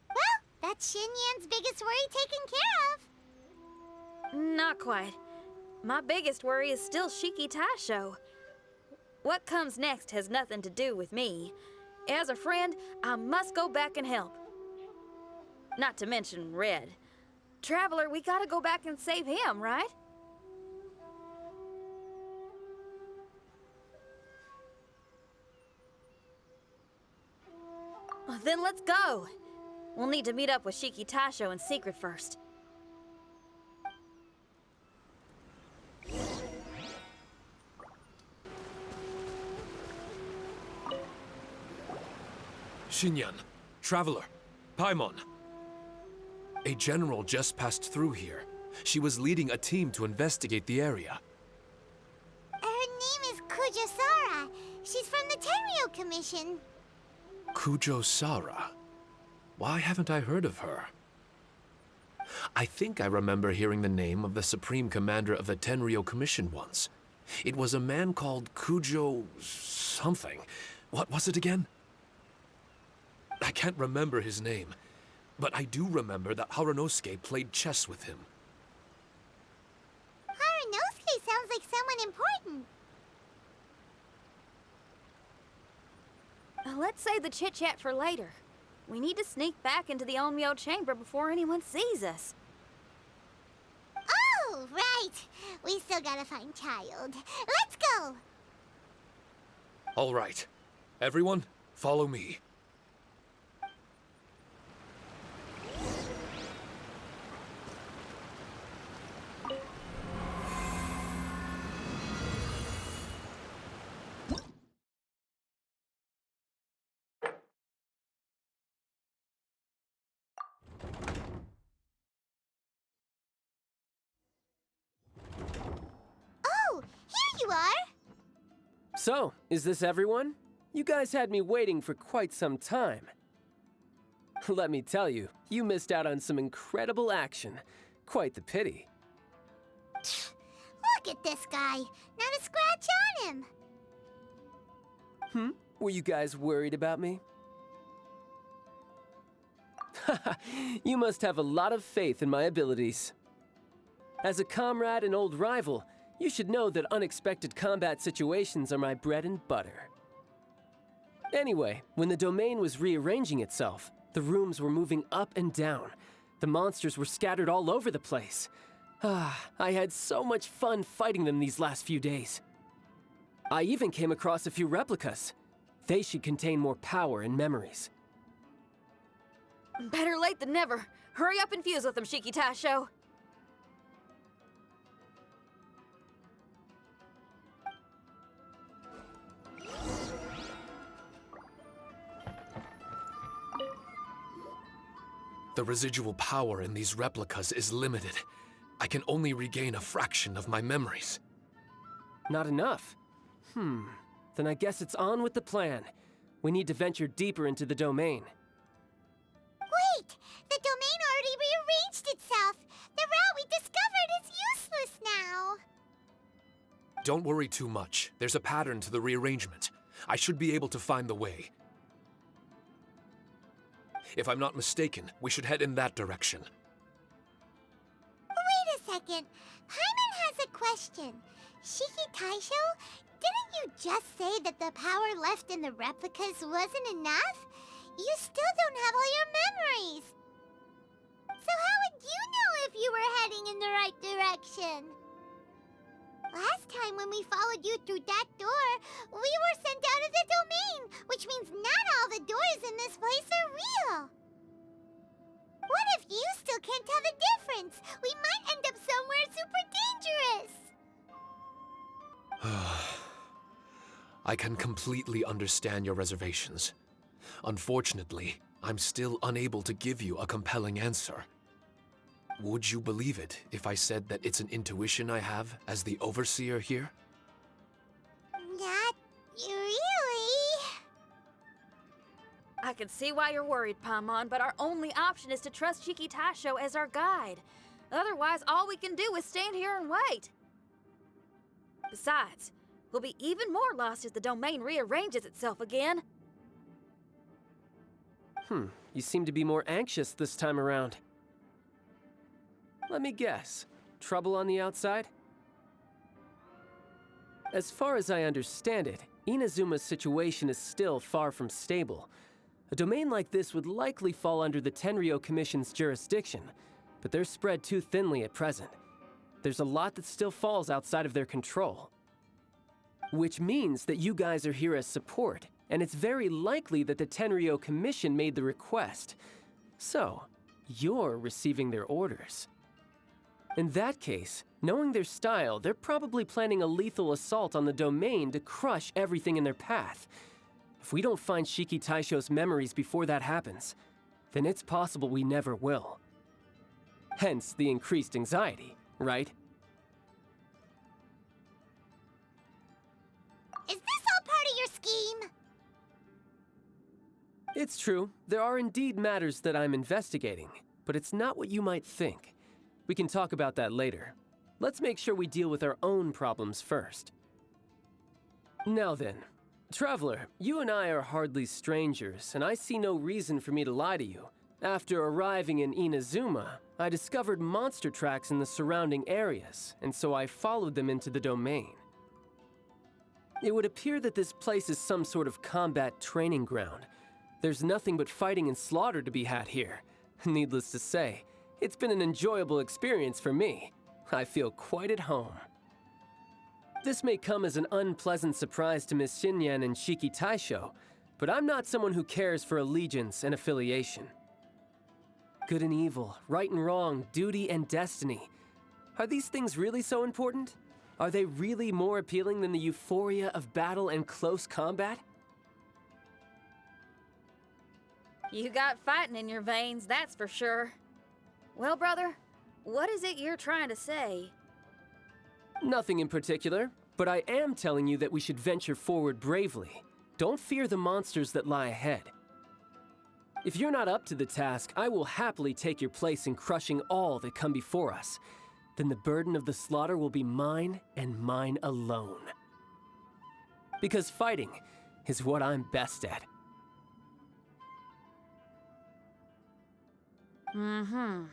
Well, that's Xinyan's biggest worry taken care of. Not quite. My biggest worry is still Shiki Taishou. What comes next has nothing to do with me. As a friend, I must go back and help. Not to mention Red. Traveler, we gotta go back and save him, right? Well, then let's go. We'll need to meet up with Shiki Taishou in secret first. Xinyan, Traveler, Paimon. A general just passed through here. She was leading a team to investigate the area. Her name is Kujo-Sara. She's from the Tenryou Commission. Kujo-Sara? Why haven't I heard of her? I think I remember hearing the name of the Supreme Commander of the Tenryou Commission once. It was a man called Kujo... something. What was it again? I can't remember his name, but I do remember that Harunosuke played chess with him. Harunosuke sounds like someone important. Let's save the chit-chat for later. We need to sneak back into the Onmyou Chamber before anyone sees us. Oh, right. We still gotta find Child. Let's go! All right. Everyone, follow me. Oh, here you are! So, is this everyone? You guys had me waiting for quite some time. Let me tell you, you missed out on some incredible action. Quite the pity. Look at this guy. Not a scratch on him. Were you guys worried about me? You must have a lot of faith in my abilities. As a comrade and old rival, you should know that unexpected combat situations are my bread and butter. Anyway, when the domain was rearranging itself, the rooms were moving up and down. The monsters were scattered all over the place. I had so much fun fighting them these last few days. I even came across a few replicas. They should contain more power and memories. Better late than never. Hurry up and fuse with them, Shiki Taishou. The residual power in these replicas is limited. I can only regain a fraction of my memories. Not enough. Then I guess it's on with the plan. We need to venture deeper into the domain. Wait! The domain already rearranged itself! The route we discovered is useless now! Don't worry too much. There's a pattern to the rearrangement. I should be able to find the way. If I'm not mistaken, we should head in that direction. Wait a second. Paimon has a question. Shiki Taishou, didn't you just say that the power left in the replicas wasn't enough? You still don't have all your memories. So how would you know if you were heading in the right direction? Last time when we followed you through that door, we were sent out of the domain, which means not all the doors in this place are real. What if you still can't tell the difference? We might end up somewhere super dangerous. I can completely understand your reservations. Unfortunately, I'm still unable to give you a compelling answer. Would you believe it if I said that it's an intuition I have as the overseer here? Not really. I can see why you're worried, Paimon, but our only option is to trust Shiki Taishou as our guide. Otherwise, all we can do is stand here and wait. Besides, we'll be even more lost if the domain rearranges itself again. You seem to be more anxious this time around. Let me guess. Trouble on the outside? As far as I understand it, Inazuma's situation is still far from stable. A domain like this would likely fall under the Tenryou Commission's jurisdiction, but they're spread too thinly at present. There's a lot that still falls outside of their control. Which means that you guys are here as support, and it's very likely that the Tenryou Commission made the request. So, you're receiving their orders. In that case, knowing their style, they're probably planning a lethal assault on the domain to crush everything in their path. If we don't find Shiki Taishou's memories before that happens, then it's possible we never will. Hence the increased anxiety, right? Is this all part of your scheme? It's true, there are indeed matters that I'm investigating, but it's not what you might think. We can talk about that later. Let's make sure we deal with our own problems first. Now then, Traveler, you and I are hardly strangers, and I see no reason for me to lie to you. After arriving in Inazuma, I discovered monster tracks in the surrounding areas, and so I followed them into the domain. It would appear that this place is some sort of combat training ground. There's nothing but fighting and slaughter to be had here. Needless to say, it's been an enjoyable experience for me. I feel quite at home. This may come as an unpleasant surprise to Miss Xinyan and Shiki Taishou, but I'm not someone who cares for allegiance and affiliation. Good and evil, right and wrong, duty and destiny. Are these things really so important? Are they really more appealing than the euphoria of battle and close combat? You got fighting in your veins, that's for sure. Well, brother, what is it you're trying to say? Nothing in particular, but I am telling you that we should venture forward bravely. Don't fear the monsters that lie ahead. If you're not up to the task, I will happily take your place in crushing all that come before us. Then the burden of the slaughter will be mine and mine alone. Because fighting is what I'm best at. Don't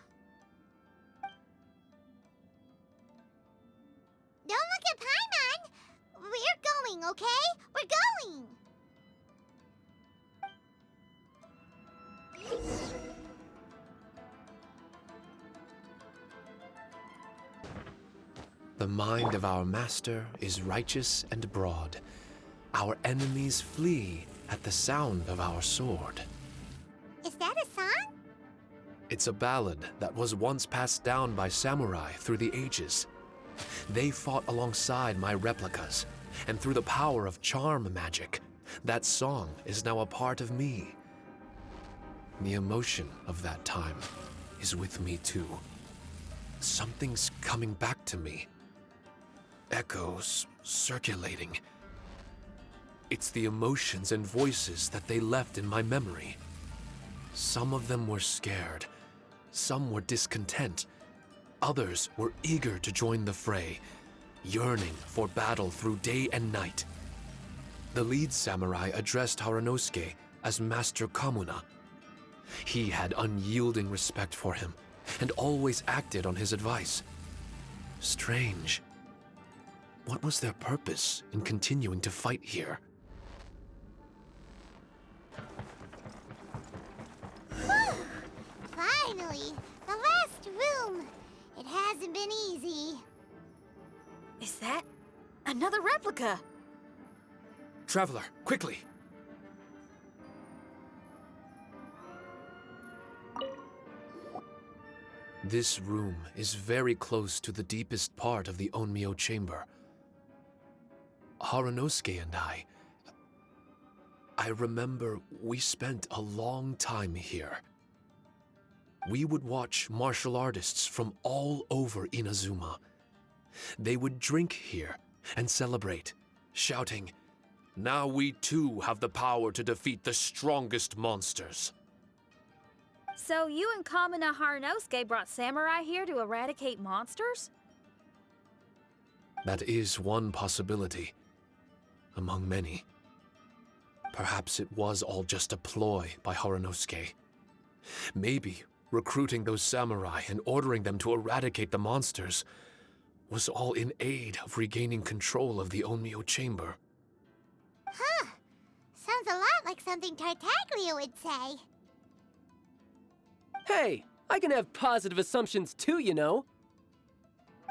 look at Paimon! We're going, okay? We're going! The mind of our master is righteous and broad. Our enemies flee at the sound of our sword. Is that a song? It's a ballad that was once passed down by samurai through the ages. They fought alongside my replicas, and through the power of charm magic, that song is now a part of me. The emotion of that time is with me too. Something's coming back to me. Echoes circulating. It's the emotions and voices that they left in my memory. Some of them were scared. Some were discontent. Others were eager to join the fray, yearning for battle through day and night. The lead samurai addressed Haranosuke as Master Kamuna. He had unyielding respect for him, and always acted on his advice. Strange. What was their purpose in continuing to fight here? Finally! The last room! It hasn't been easy. Is that another replica? Traveler, quickly! This room is very close to the deepest part of the Onmyou Chamber. Haranosuke and I remember we spent a long time here. We would watch martial artists from all over Inazuma. They would drink here and celebrate, shouting, "Now we too have the power to defeat the strongest monsters." So you and Kamuna Haranosuke brought samurai here to eradicate monsters? That is one possibility, among many. Perhaps it was all just a ploy by Haranosuke. Maybe recruiting those samurai and ordering them to eradicate the monsters was all in aid of regaining control of the Onmyou Chamber. Huh. Sounds a lot like something Tartaglia would say. Hey, I can have positive assumptions too, you know.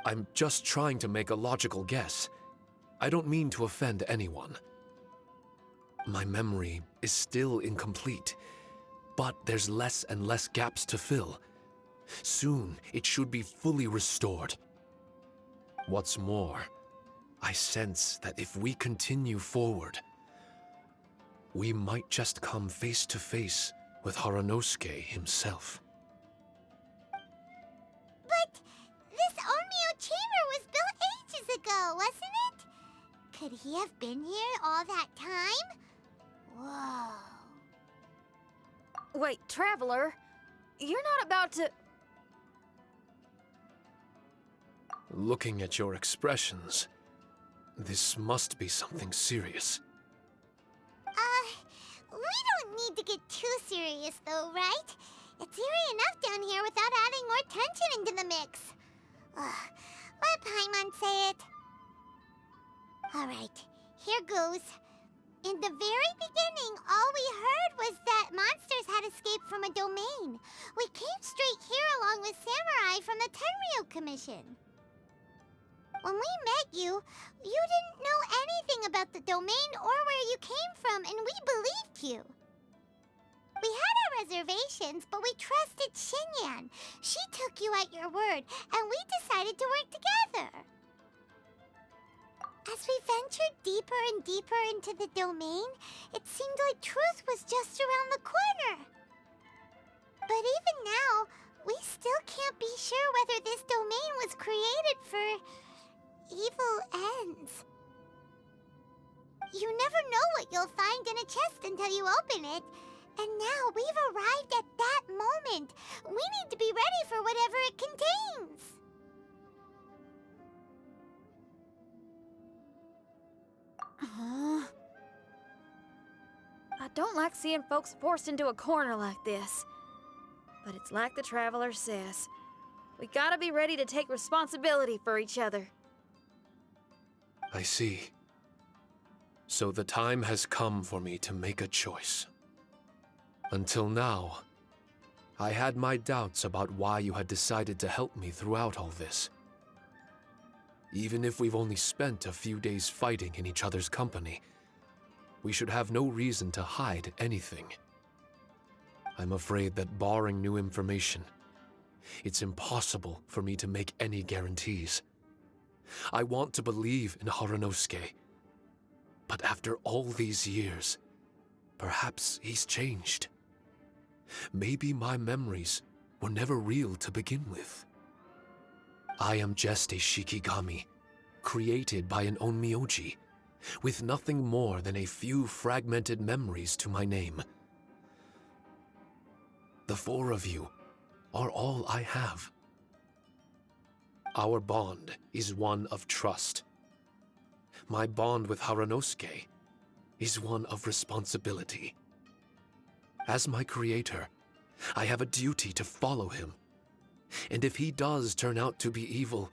I'm just trying to make a logical guess. I don't mean to offend anyone. My memory is still incomplete, but there's less and less gaps to fill. Soon, it should be fully restored. What's more, I sense that if we continue forward, we might just come face to face with Haranosuke himself. But this Onmyou Chamber was built ages ago, wasn't it? Could he have been here all that time? Whoa. Wait, Traveler, you're not about to... Looking at your expressions, this must be something serious. We don't need to get too serious though, right? It's eerie enough down here without adding more tension into the mix. Let Paimon say it. Alright, here goes. In the very beginning, all we heard was that monsters had escaped from a domain. We came straight here along with samurai from the Tenryou Commission. When we met you, you didn't know anything about the domain or where you came from, and we believed you. We had our reservations, but we trusted Xinyan. She took you at your word, and we decided to work together. As we ventured deeper and deeper into the domain, it seemed like truth was just around the corner. But even now, we still can't be sure whether this domain was created for evil ends. You never know what you'll find in a chest until you open it. And now we've arrived at that moment. We need to be ready for whatever it contains. I don't like seeing folks forced into a corner like this. But it's like the Traveler says. We gotta be ready to take responsibility for each other. I see. So the time has come for me to make a choice. Until now, I had my doubts about why you had decided to help me throughout all this. Even if we've only spent a few days fighting in each other's company, we should have no reason to hide anything. I'm afraid that barring new information, it's impossible for me to make any guarantees. I want to believe in Haranosuke, but after all these years, perhaps he's changed. maybe my memories were never real to begin with. I am just a Shikigami, created by an Onmyoji, with nothing more than a few fragmented memories to my name. The four of you are all I have. Our bond is one of trust. My bond with Haranosuke is one of responsibility. As my creator, I have a duty to follow him. And if he does turn out to be evil,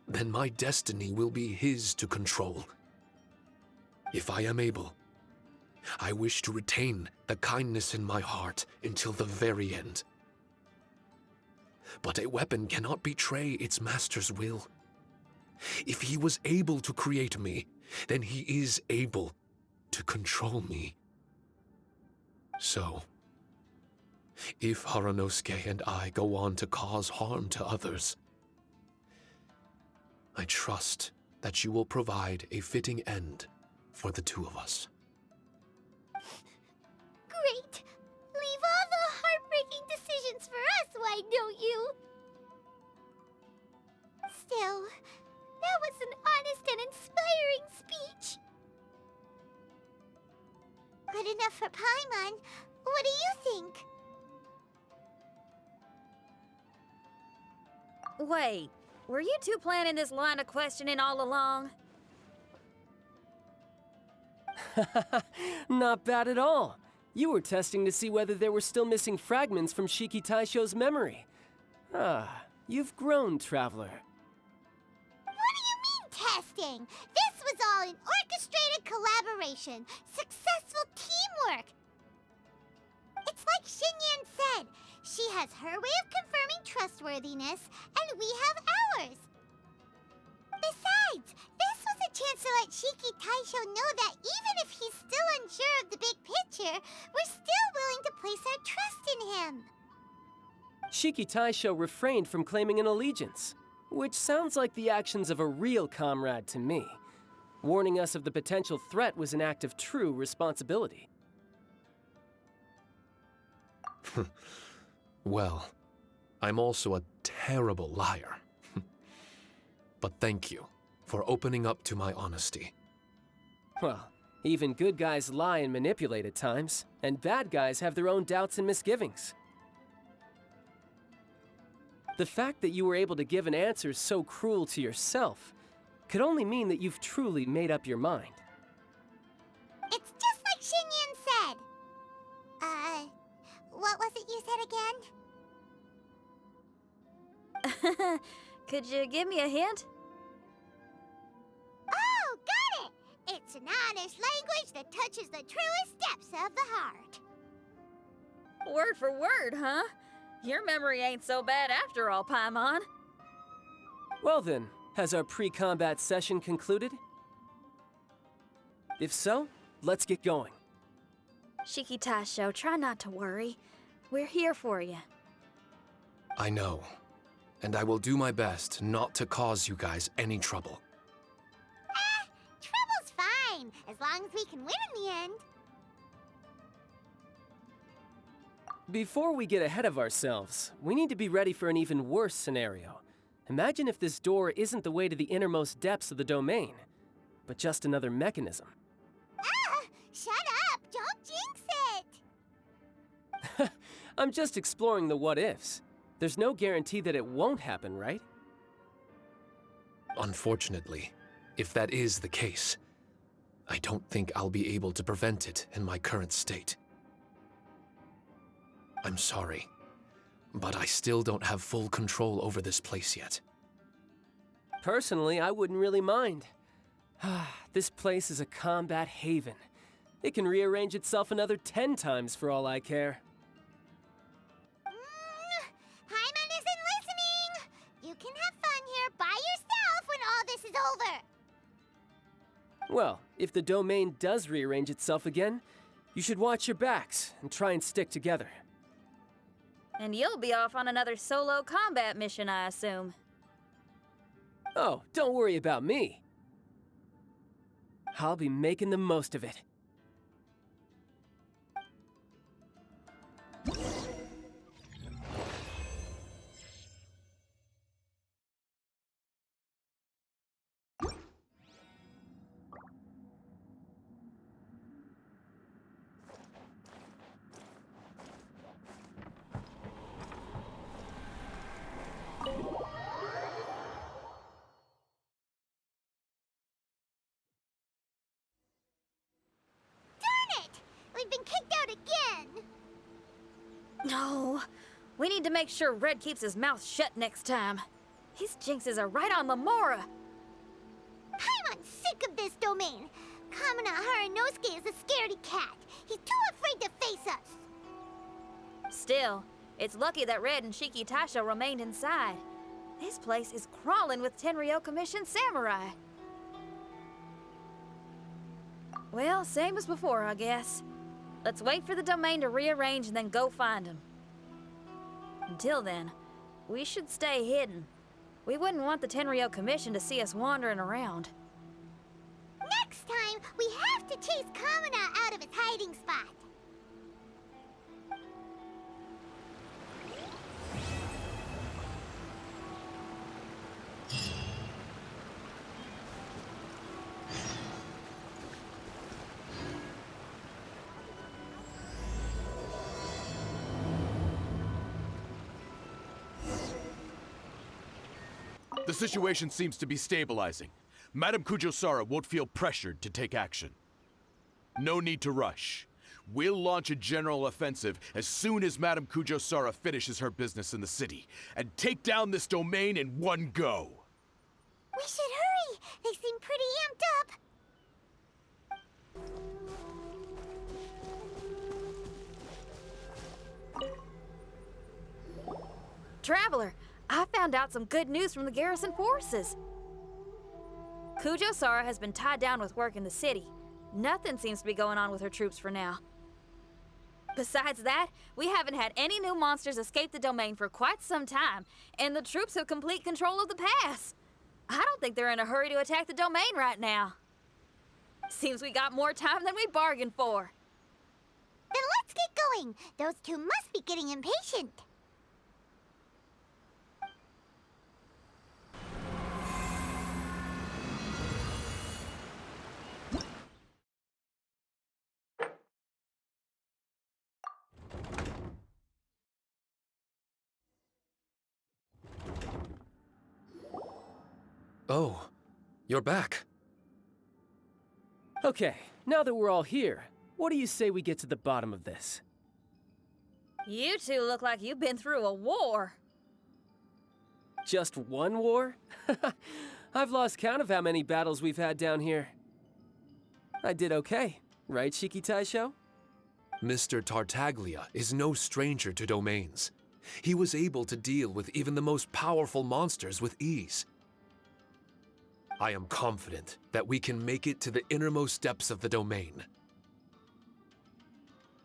then my destiny will be his to control. If I am able, I wish to retain the kindness in my heart until the very end. But a weapon cannot betray its master's will. If he was able to create me, then he is able to control me. So, if Haranosuke and I go on to cause harm to others, I trust that you will provide a fitting end for the two of us. Great! Leave all the heartbreaking decisions for us, why don't you? Still, that was an honest and inspiring speech. Good enough for Paimon. What do you think? Wait, were you two planning this line of questioning all along? Not bad at all. You were testing to see whether there were still missing fragments from Shiki Taishou's memory. Ah, you've grown, Traveler. What do you mean, testing? This was all an orchestrated collaboration. Successful teamwork. It's like Xinyan said. She has her way of confirming trustworthiness, and we have ours. Besides, this was a chance to let Shiki Taishou know that even if he's still unsure of the big picture, we're still willing to place our trust in him. Shiki Taishou refrained from claiming an allegiance, which sounds like the actions of a real comrade to me. Warning us of the potential threat was an act of true responsibility. Well, I'm also a terrible liar. But thank you for opening up to my honesty. Well, even good guys lie and manipulate at times, and bad guys have their own doubts and misgivings. The fact that you were able to give an answer so cruel to yourself could only mean that you've truly made up your mind. It's just like Xinyan said. What was it you said again? Could you give me a hint? Oh, got it! It's an honest language that touches the truest depths of the heart. Word for word, huh? Your memory ain't so bad after all, Paimon. Well then, has our pre-combat session concluded? If so, let's get going. Shiki Taishou, try not to worry. We're here for you. I know, and I will do my best not to cause you guys any trouble. Trouble's fine, as long as we can win in the end. Before we get ahead of ourselves, we need to be ready for an even worse scenario. Imagine if this door isn't the way to the innermost depths of the domain, but just another mechanism. Shut up! Don't jinx it! I'm just exploring the what-ifs. There's no guarantee that it won't happen, right? Unfortunately, if that is the case, I don't think I'll be able to prevent it in my current state. I'm sorry, but I still don't have full control over this place yet. Personally, I wouldn't really mind. This place is a combat haven. It can rearrange itself another 10 times for all I care. Paimon isn't listening! You can have fun here by yourself when all this is over! Well, if the domain does rearrange itself again, you should watch your backs and try and stick together. And you'll be off on another solo combat mission, I assume. Oh, don't worry about me. I'll be making the most of it. No, we need to make sure Red keeps his mouth shut next time. His jinxes are right on Lamora. I'm sick of this domain. Kamina Haranosuke is a scaredy cat. He's too afraid to face us. Still, it's lucky that Red and Shiki Taishou remained inside. This place is crawling with Tenryou Commission samurai. Well, same as before, I guess. Let's wait for the domain to rearrange and then go find him. Until then, we should stay hidden. We wouldn't want the Tenryou Commission to see us wandering around. Next time, we have to chase Kamina out of his hiding spot. The situation seems to be stabilizing. Madame Kujo-Sara won't feel pressured to take action. No need to rush. We'll launch a general offensive as soon as Madame Kujo-Sara finishes her business in the city, and take down this domain in one go. We should hurry. They seem pretty amped up. Traveler, I found out some good news from the garrison forces. Kujo-Sara has been tied down with work in the city. Nothing seems to be going on with her troops for now. Besides that, we haven't had any new monsters escape the domain for quite some time, and the troops have complete control of the pass. I don't think they're in a hurry to attack the domain right now. Seems we got more time than we bargained for. Then let's get going. Those two must be getting impatient. Oh, you're back. Okay, now that we're all here, what do you say we get to the bottom of this? You two look like you've been through a war. Just one war? I've lost count of how many battles we've had down here. I did okay, right, Shiki Taishou? Mr. Tartaglia is no stranger to domains. He was able to deal with even the most powerful monsters with ease. I am confident that we can make it to the innermost depths of the domain.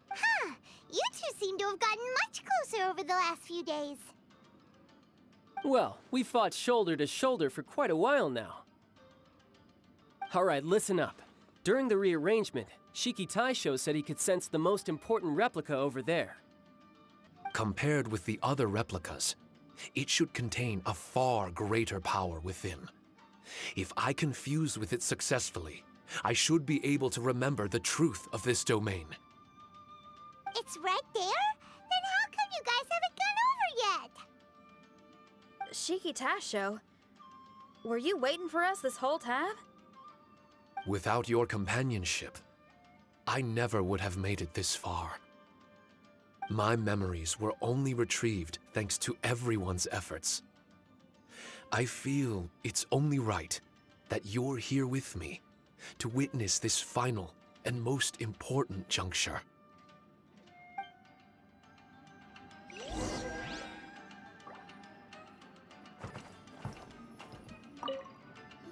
Huh. You two seem to have gotten much closer over the last few days. Well, we fought shoulder to shoulder for quite a while now. Alright, listen up. During the rearrangement, Shiki Taishou said he could sense the most important replica over there. Compared with the other replicas, it should contain a far greater power within. If I can fuse with it successfully, I should be able to remember the truth of this domain. It's right there? Then how come you guys haven't gone over yet? Shiki Taishou, were you waiting for us this whole time? Without your companionship, I never would have made it this far. My memories were only retrieved thanks to everyone's efforts. I feel it's only right that you're here with me to witness this final and most important juncture.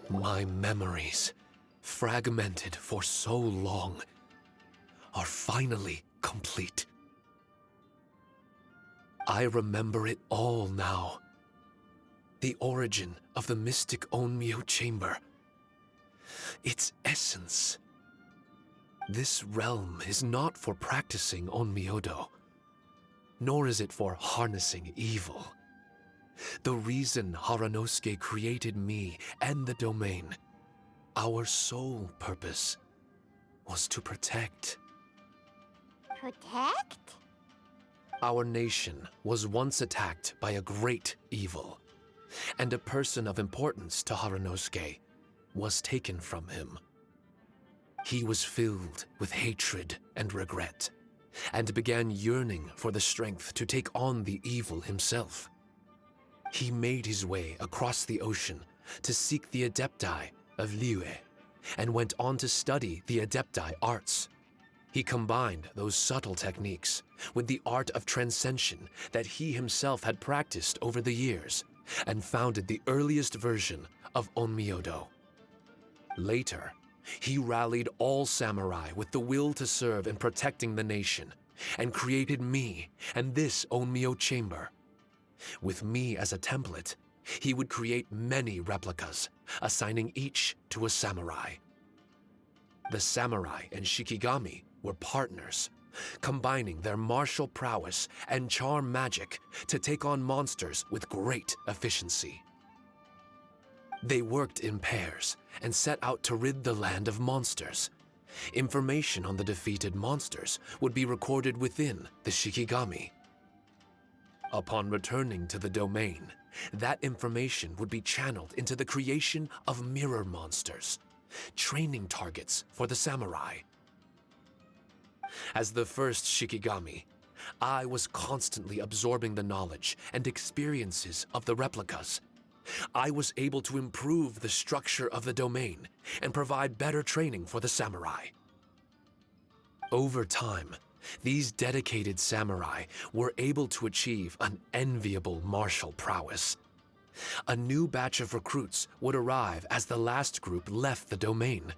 My memories, fragmented for so long, are finally complete. I remember it all now. The origin of the Mystic Onmyou Chamber. Its essence. This realm is not for practicing Onmyodo, nor is it for harnessing evil. The reason Haranosuke created me and the domain, our sole purpose, was to protect. Protect? Our nation was once attacked by a great evil, and a person of importance to Haranosuke was taken from him. He was filled with hatred and regret, and began yearning for the strength to take on the evil himself. He made his way across the ocean to seek the Adepti of Liyue, and went on to study the Adepti arts. He combined those subtle techniques with the art of transcension that he himself had practiced over the years, and founded the earliest version of Onmyodo. Later, he rallied all samurai with the will to serve in protecting the nation, and created me and this Onmyou Chamber. With me as a template, he would create many replicas, assigning each to a samurai. The samurai and Shikigami were partners, combining their martial prowess and charm magic to take on monsters with great efficiency. They worked in pairs and set out to rid the land of monsters. Information on the defeated monsters would be recorded within the Shikigami. Upon returning to the domain, that information would be channeled into the creation of mirror monsters, training targets for the samurai. As the first Shikigami, I was constantly absorbing the knowledge and experiences of the replicas. I was able to improve the structure of the domain and provide better training for the samurai. Over time, these dedicated samurai were able to achieve an enviable martial prowess. A new batch of recruits would arrive as the last group left the domain.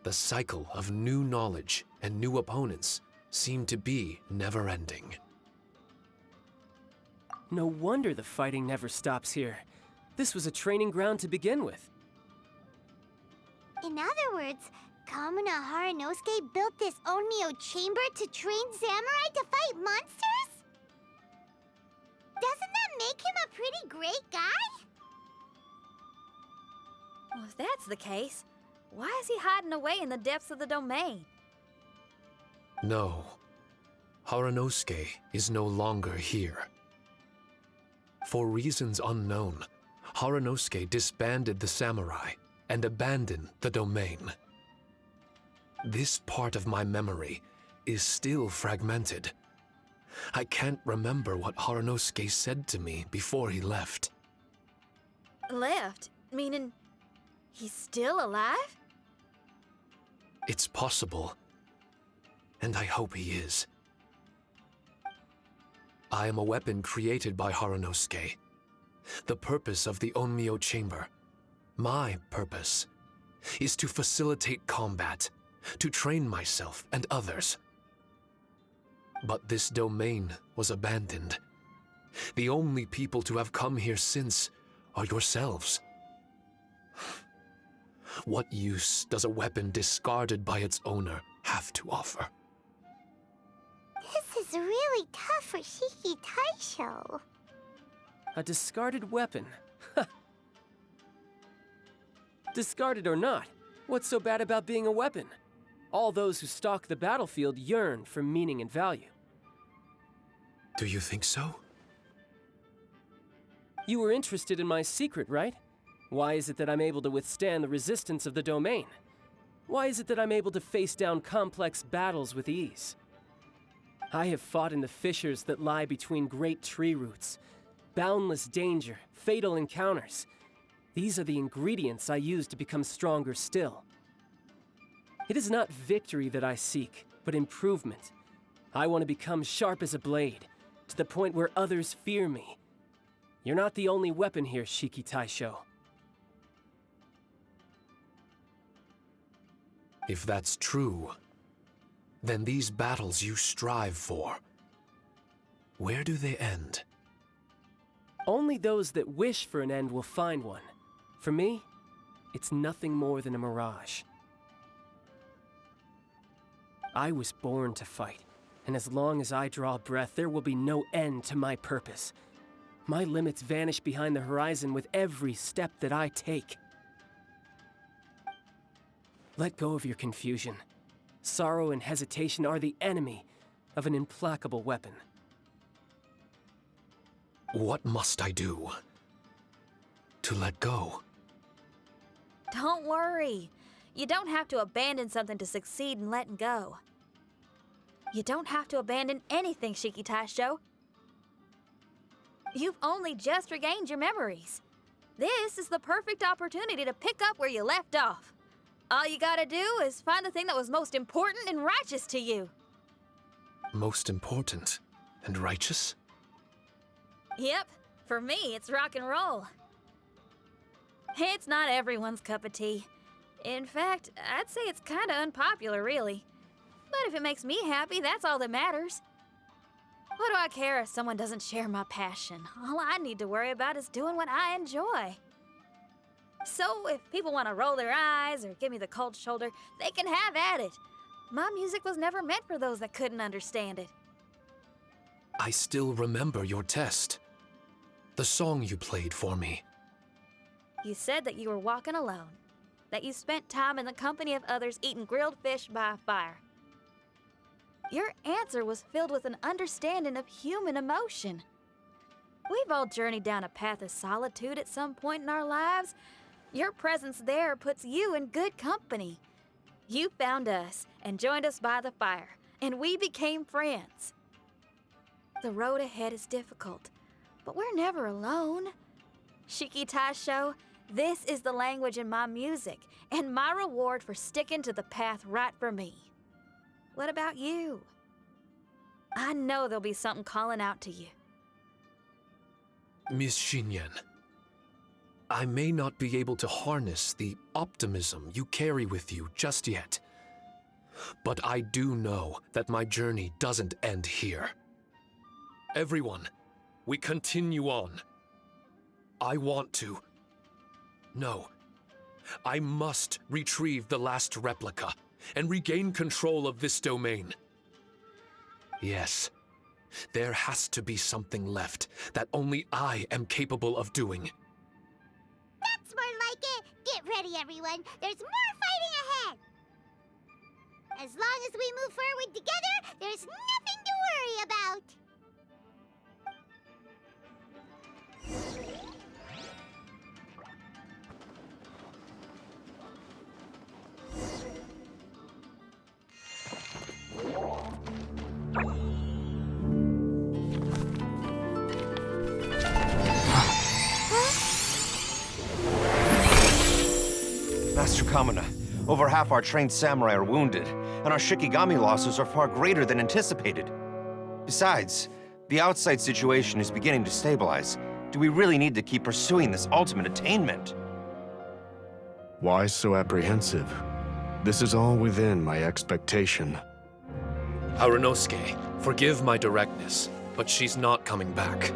The cycle of new knowledge and new opponents seemed to be never-ending. No wonder the fighting never stops here. This was a training ground to begin with. In other words, Kamuna Haranosuke built this Onmyou Chamber to train samurai to fight monsters? Doesn't that make him a pretty great guy? Well, if that's the case, why is he hiding away in the depths of the domain? No, Haranosuke is no longer here. For reasons unknown, Haranosuke disbanded the samurai and abandoned the domain. This part of my memory is still fragmented. I can't remember what Haranosuke said to me before he left. Left? Meaning he's still alive? It's possible, and I hope he is. I am a weapon created by Haranosuke. The purpose of the Onmyou Chamber, my purpose, is to facilitate combat, to train myself and others. But this domain was abandoned. The only people to have come here since are yourselves. What use does a weapon discarded by its owner have to offer? This is really tough for Shiki Taishou. A discarded weapon. Discarded or not, what's so bad about being a weapon? All those who stalk the battlefield yearn for meaning and value. Do you think so? You were interested in my secret, right? Why is it that I'm able to withstand the resistance of the domain? Why is it that I'm able to face down complex battles with ease? I have fought in the fissures that lie between great tree roots. Boundless danger, fatal encounters. These are the ingredients I use to become stronger still. It is not victory that I seek, but improvement. I want to become sharp as a blade, to the point where others fear me. You're not the only weapon here, Shiki Taishou. If that's true, then these battles you strive for, where do they end? Only those that wish for an end will find one. For me, it's nothing more than a mirage. I was born to fight, and as long as I draw breath, there will be no end to my purpose. My limits vanish behind the horizon with every step that I take. Let go of your confusion. Sorrow and hesitation are the enemy of an implacable weapon. What must I do to let go? Don't worry. You don't have to abandon something to succeed in letting go. You don't have to abandon anything, Shiki Taishou. You've only just regained your memories. This is the perfect opportunity to pick up where you left off. All you gotta do is find the thing that was most important and righteous to you. Most important and righteous? Yep, for me, it's rock and roll. It's not everyone's cup of tea. In fact, I'd say it's kinda unpopular, really. But if it makes me happy, that's all that matters. What do I care if someone doesn't share my passion? All I need to worry about is doing what I enjoy. So if people want to roll their eyes or give me the cold shoulder, they can have at it. My music was never meant for those that couldn't understand it. I still remember your test. The song you played for me. You said that you were walking alone, that you spent time in the company of others eating grilled fish by a fire. Your answer was filled with an understanding of human emotion. We've all journeyed down a path of solitude at some point in our lives. Your presence there puts you in good company. You found us and joined us by the fire, and we became friends. The road ahead is difficult, but we're never alone. Shiki Taishou, this is the language in my music, and my reward for sticking to the path right for me. What about you? I know there'll be something calling out to you. Miss Xinyan, I may not be able to harness the optimism you carry with you just yet, but I do know that my journey doesn't end here. Everyone, we continue on. I want to. No, I must retrieve the last replica and regain control of this domain. Yes, there has to be something left that only I am capable of doing. That's more like it. Get ready, everyone. There's more fighting ahead. As long as we move forward together, there's nothing to worry about. Master Kamina, over half our trained samurai are wounded, and our Shikigami losses are far greater than anticipated. Besides, the outside situation is beginning to stabilize. Do we really need to keep pursuing this ultimate attainment? Why so apprehensive? This is all within my expectation. Harunosuke, forgive my directness, but she's not coming back.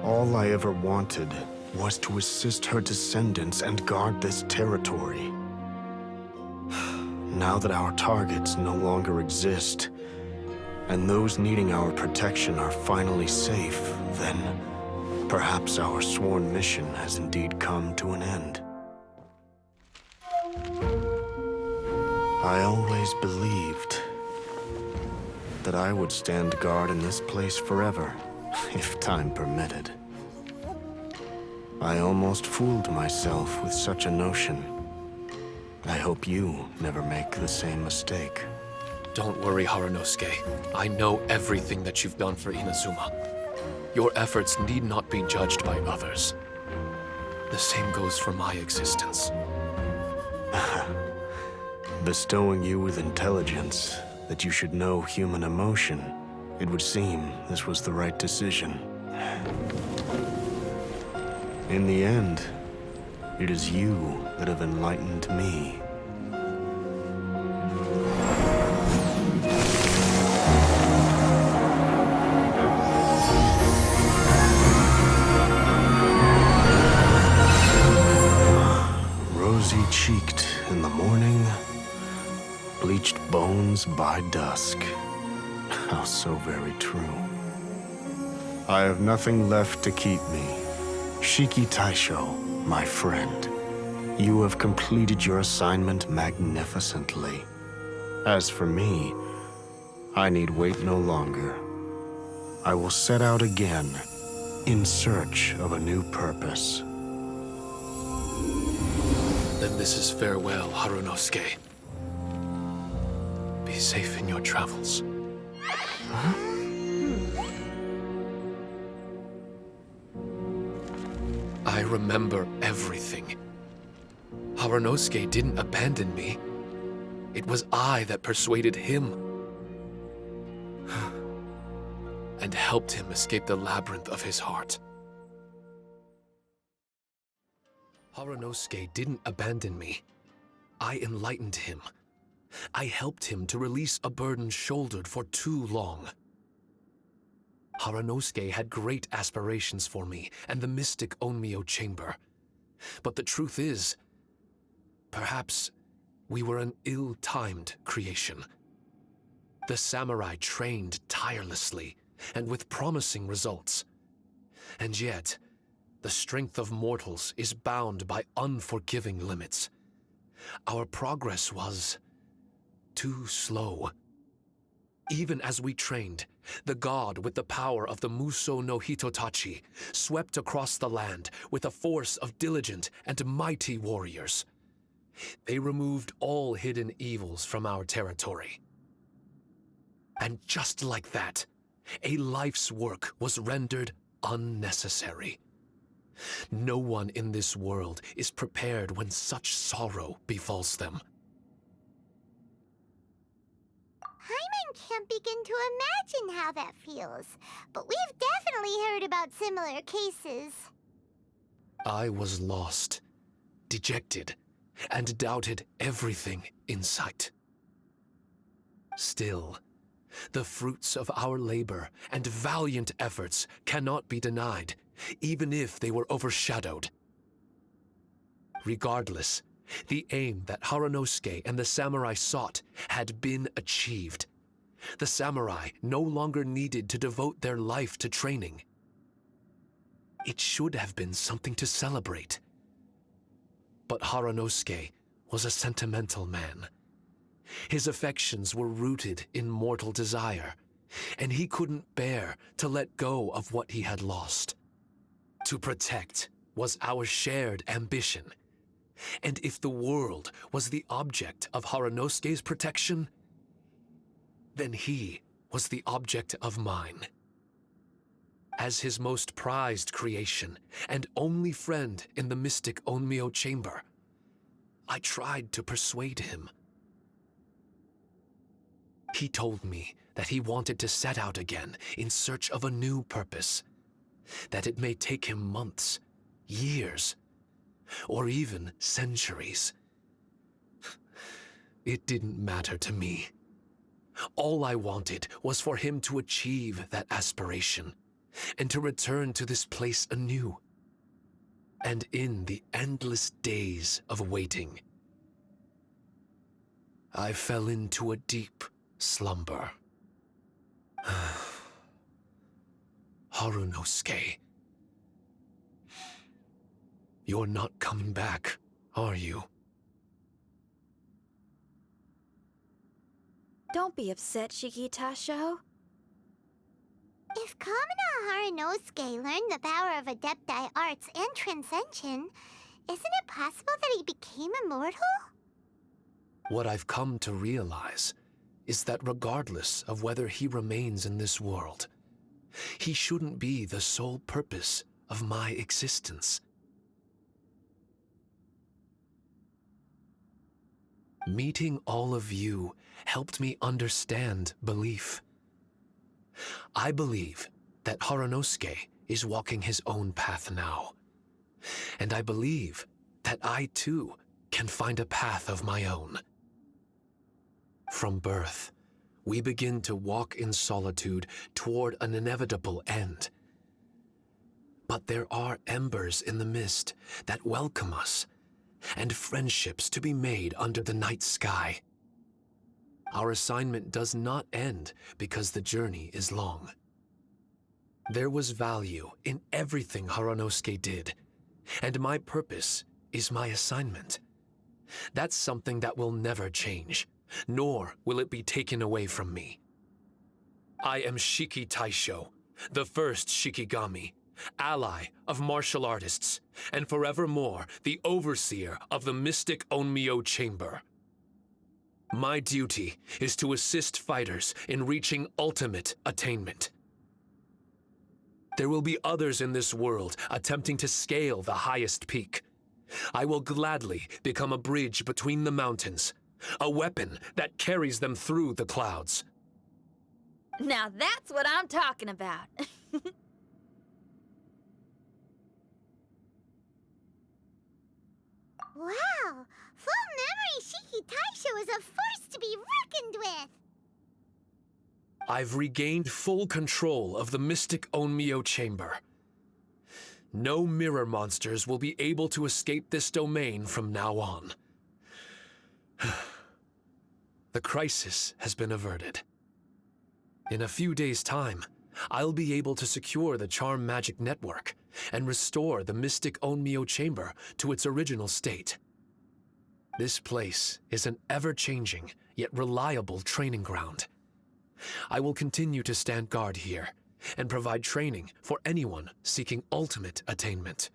All I ever wanted was to assist her descendants and guard this territory. Now that our targets no longer exist, and those needing our protection are finally safe, then perhaps our sworn mission has indeed come to an end. I always believed that I would stand guard in this place forever, if time permitted. I almost fooled myself with such a notion. I hope you never make the same mistake. Don't worry, Harunosuke. I know everything that you've done for Inazuma. Your efforts need not be judged by others. The same goes for my existence. Bestowing you with intelligence, that you should know human emotion, it would seem this was the right decision. In the end, it is you that have enlightened me. Rosy-cheeked in the morning, bleached bones by dusk. How so very true. I have nothing left to keep me. Shiki Taishou, my friend, you have completed your assignment magnificently. As for me, I need wait no longer. I will set out again, in search of a new purpose. Then this is farewell, Harunosuke. Be safe in your travels. I remember everything. Haranosuke didn't abandon me. It was I that persuaded him and helped him escape the labyrinth of his heart. Haranosuke didn't abandon me. I enlightened him. I helped him to release a burden shouldered for too long. Haranosuke had great aspirations for me and the Mystic Onmyou Chamber. But the truth is, perhaps we were an ill-timed creation. The samurai trained tirelessly and with promising results. And yet, the strength of mortals is bound by unforgiving limits. Our progress was too slow. Even as we trained, the god with the power of the Muso no Hitotachi swept across the land with a force of diligent and mighty warriors. They removed all hidden evils from our territory. And just like that, a life's work was rendered unnecessary. No one in this world is prepared when such sorrow befalls them. Paimon can't begin to imagine how that feels, but we've definitely heard about similar cases. I was lost, dejected, and doubted everything in sight. Still, the fruits of our labor and valiant efforts cannot be denied, even if they were overshadowed. Regardless, the aim that Haranosuke and the samurai sought had been achieved. The samurai no longer needed to devote their life to training. It should have been something to celebrate. But Haranosuke was a sentimental man. His affections were rooted in mortal desire, and he couldn't bear to let go of what he had lost. To protect was our shared ambition, and if the world was the object of Haranosuke's protection, then he was the object of mine. As his most prized creation and only friend in the Mystic Onmyou Chamber, I tried to persuade him. He told me that he wanted to set out again in search of a new purpose, that it may take him months, years, or even centuries. It didn't matter to me. All I wanted was for him to achieve that aspiration and to return to this place anew. And in the endless days of waiting, I fell into a deep slumber. Haranosuke, you're not coming back, are you? Don't be upset, Shiki Taishou. If Kamina Haranosuke learned the power of Adepti arts and Transcension, isn't it possible that he became immortal? What I've come to realize is that regardless of whether he remains in this world, he shouldn't be the sole purpose of my existence. Meeting all of you helped me understand belief. I believe that Haranosuke is walking his own path now. And I believe that I too can find a path of my own. From birth, we begin to walk in solitude toward an inevitable end. But there are embers in the mist that welcome us, and friendships to be made under the night sky. Our assignment does not end because the journey is long. There was value in everything Haranosuke did, and my purpose is my assignment. That's something that will never change, nor will it be taken away from me. I am Shiki Taishou, the first Shikigami, ally of martial artists, and forevermore the overseer of the Mystic Onmyou Chamber. My duty is to assist fighters in reaching ultimate attainment. There will be others in this world attempting to scale the highest peak. I will gladly become a bridge between the mountains, a weapon that carries them through the clouds. Now that's what I'm talking about. Wow! Full memory Shiki Taishou is a force to be reckoned with! I've regained full control of the Mystic Onmyou Chamber. No mirror monsters will be able to escape this domain from now on. The crisis has been averted. In a few days' time, I'll be able to secure the Charm Magic Network and restore the Mystic Onmyou Chamber to its original state. This place is an ever-changing, yet reliable training ground. I will continue to stand guard here and provide training for anyone seeking ultimate attainment.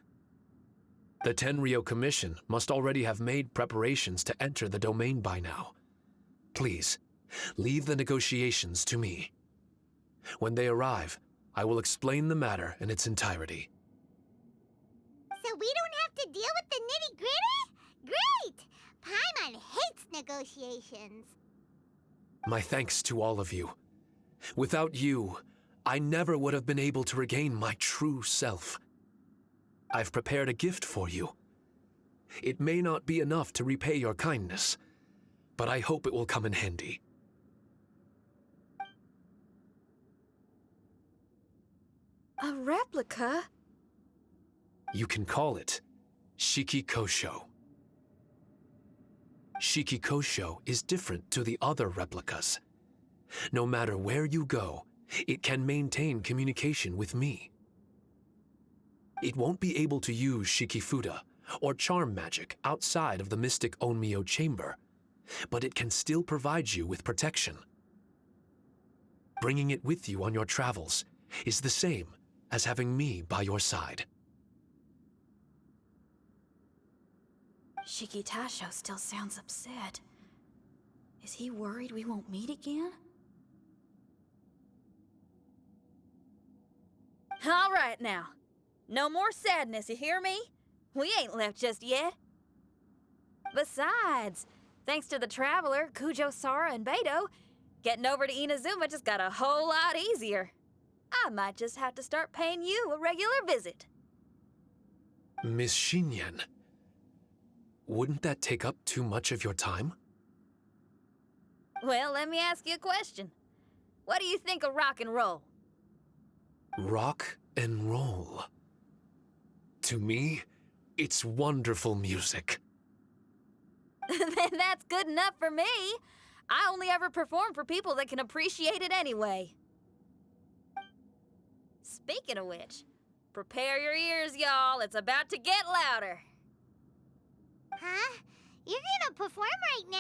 The Tenryou Commission must already have made preparations to enter the domain by now. Please, leave the negotiations to me. When they arrive, I will explain the matter in its entirety. So we don't have to deal with the nitty-gritty? Great! Paimon hates negotiations. My thanks to all of you. Without you, I never would have been able to regain my true self. I've prepared a gift for you. It may not be enough to repay your kindness, but I hope it will come in handy. A replica? You can call it Shiki Taishou. Shiki Taishou is different to the other replicas. No matter where you go, it can maintain communication with me. It won't be able to use Shikifuda or charm magic outside of the Mystic Onmyou Chamber, but it can still provide you with protection. Bringing it with you on your travels is the same as having me by your side. Shiki Taishou still sounds upset. Is he worried we won't meet again? All right now. No more sadness, you hear me? We ain't left just yet. Besides, thanks to the Traveler, Kujo, Sara, and Beidou, getting over to Inazuma just got a whole lot easier. I might just have to start paying you a regular visit. Miss Xinyan, wouldn't that take up too much of your time? Well, let me ask you a question. What do you think of rock and roll? Rock and roll. To me, it's wonderful music. Then that's good enough for me. I only ever perform for people that can appreciate it anyway. Speaking of which, prepare your ears, y'all. It's about to get louder. Huh? You're gonna perform right now?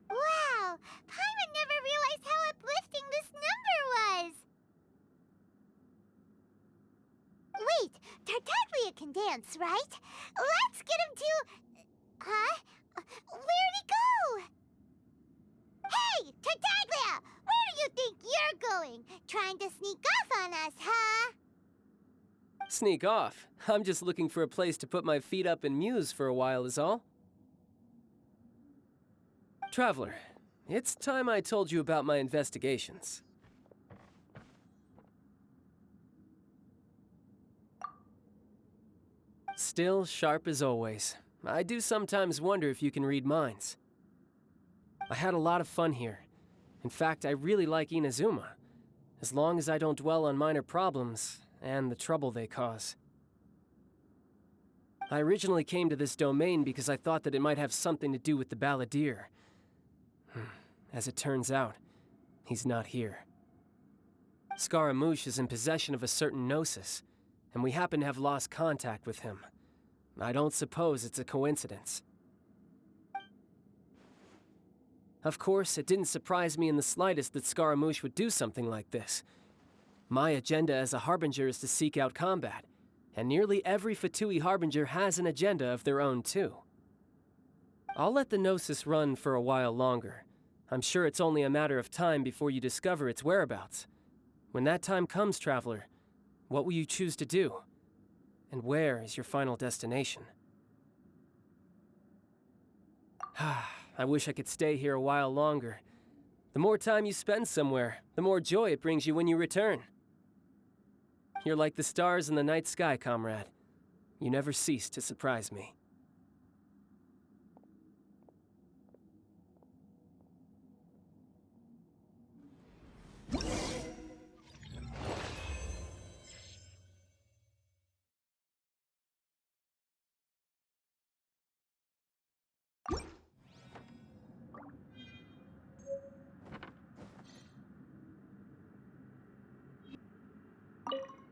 Wow! Paimon never realized how uplifting this number was! Wait, Tartaglia can dance, right? Let's get him to... Huh? Where'd he go? Hey, Tartaglia! Where do you think you're going? Trying to sneak off on us, huh? Sneak off? I'm just looking for a place to put my feet up and muse for a while is all. Traveler, it's time I told you about my investigations. Still sharp as always. I do sometimes wonder if you can read minds. I had a lot of fun here. In fact, I really like Inazuma, as long as I don't dwell on minor problems and the trouble they cause. I originally came to this domain because I thought that it might have something to do with the Balladeer. As it turns out, he's not here. Scaramouche is in possession of a certain gnosis, and we happen to have lost contact with him. I don't suppose it's a coincidence. Of course, it didn't surprise me in the slightest that Scaramouche would do something like this. My agenda as a Harbinger is to seek out combat, and nearly every Fatui Harbinger has an agenda of their own too. I'll let the Gnosis run for a while longer. I'm sure it's only a matter of time before you discover its whereabouts. When that time comes, Traveler, what will you choose to do? And where is your final destination? I wish I could stay here a while longer. The more time you spend somewhere, the more joy it brings you when you return. You're like the stars in the night sky, comrade. You never cease to surprise me.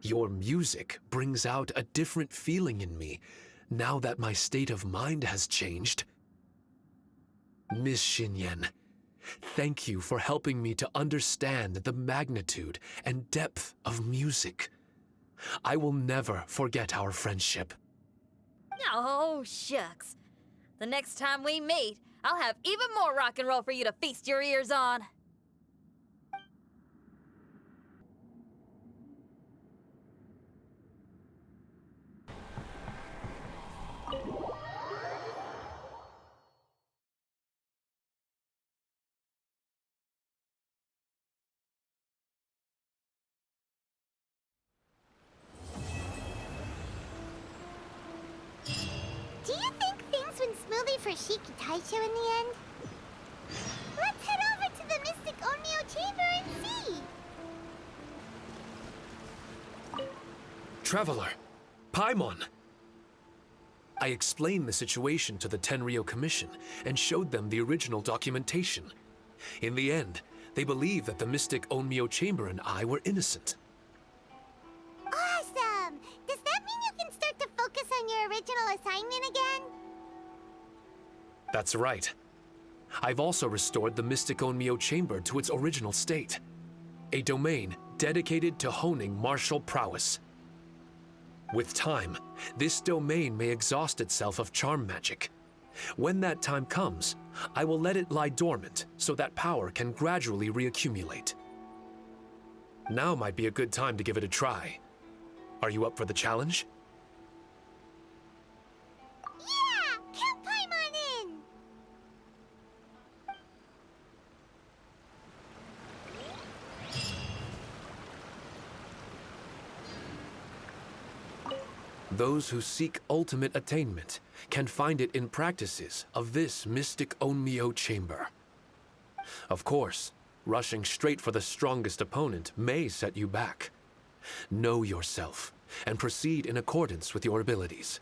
Your music brings out a different feeling in me, now that my state of mind has changed. Miss Xinyan, thank you for helping me to understand the magnitude and depth of music. I will never forget our friendship. Oh, shucks. The next time we meet, I'll have even more rock and roll for you to feast your ears on. Do you think things went smoothly for Shiki Taishou in the end? Let's head over to the Mystic Onmyou Chamber and see! Traveler, Paimon! I explained the situation to the Tenryou Commission and showed them the original documentation. In the end, they believe that the Mystic Onmyou Chamber and I were innocent. Awesome! Does that mean you can start to focus on your original assignment again? That's right. I've also restored the Mystic Onmyou Chamber to its original state. A domain dedicated to honing martial prowess. With time, this domain may exhaust itself of charm magic. When that time comes, I will let it lie dormant so that power can gradually reaccumulate. Now might be a good time to give it a try. Are you up for the challenge? Yeah! Count Paimon in! Those who seek ultimate attainment can find it in practices of this Mystic Onmyou Chamber. Of course, rushing straight for the strongest opponent may set you back. Know yourself and proceed in accordance with your abilities.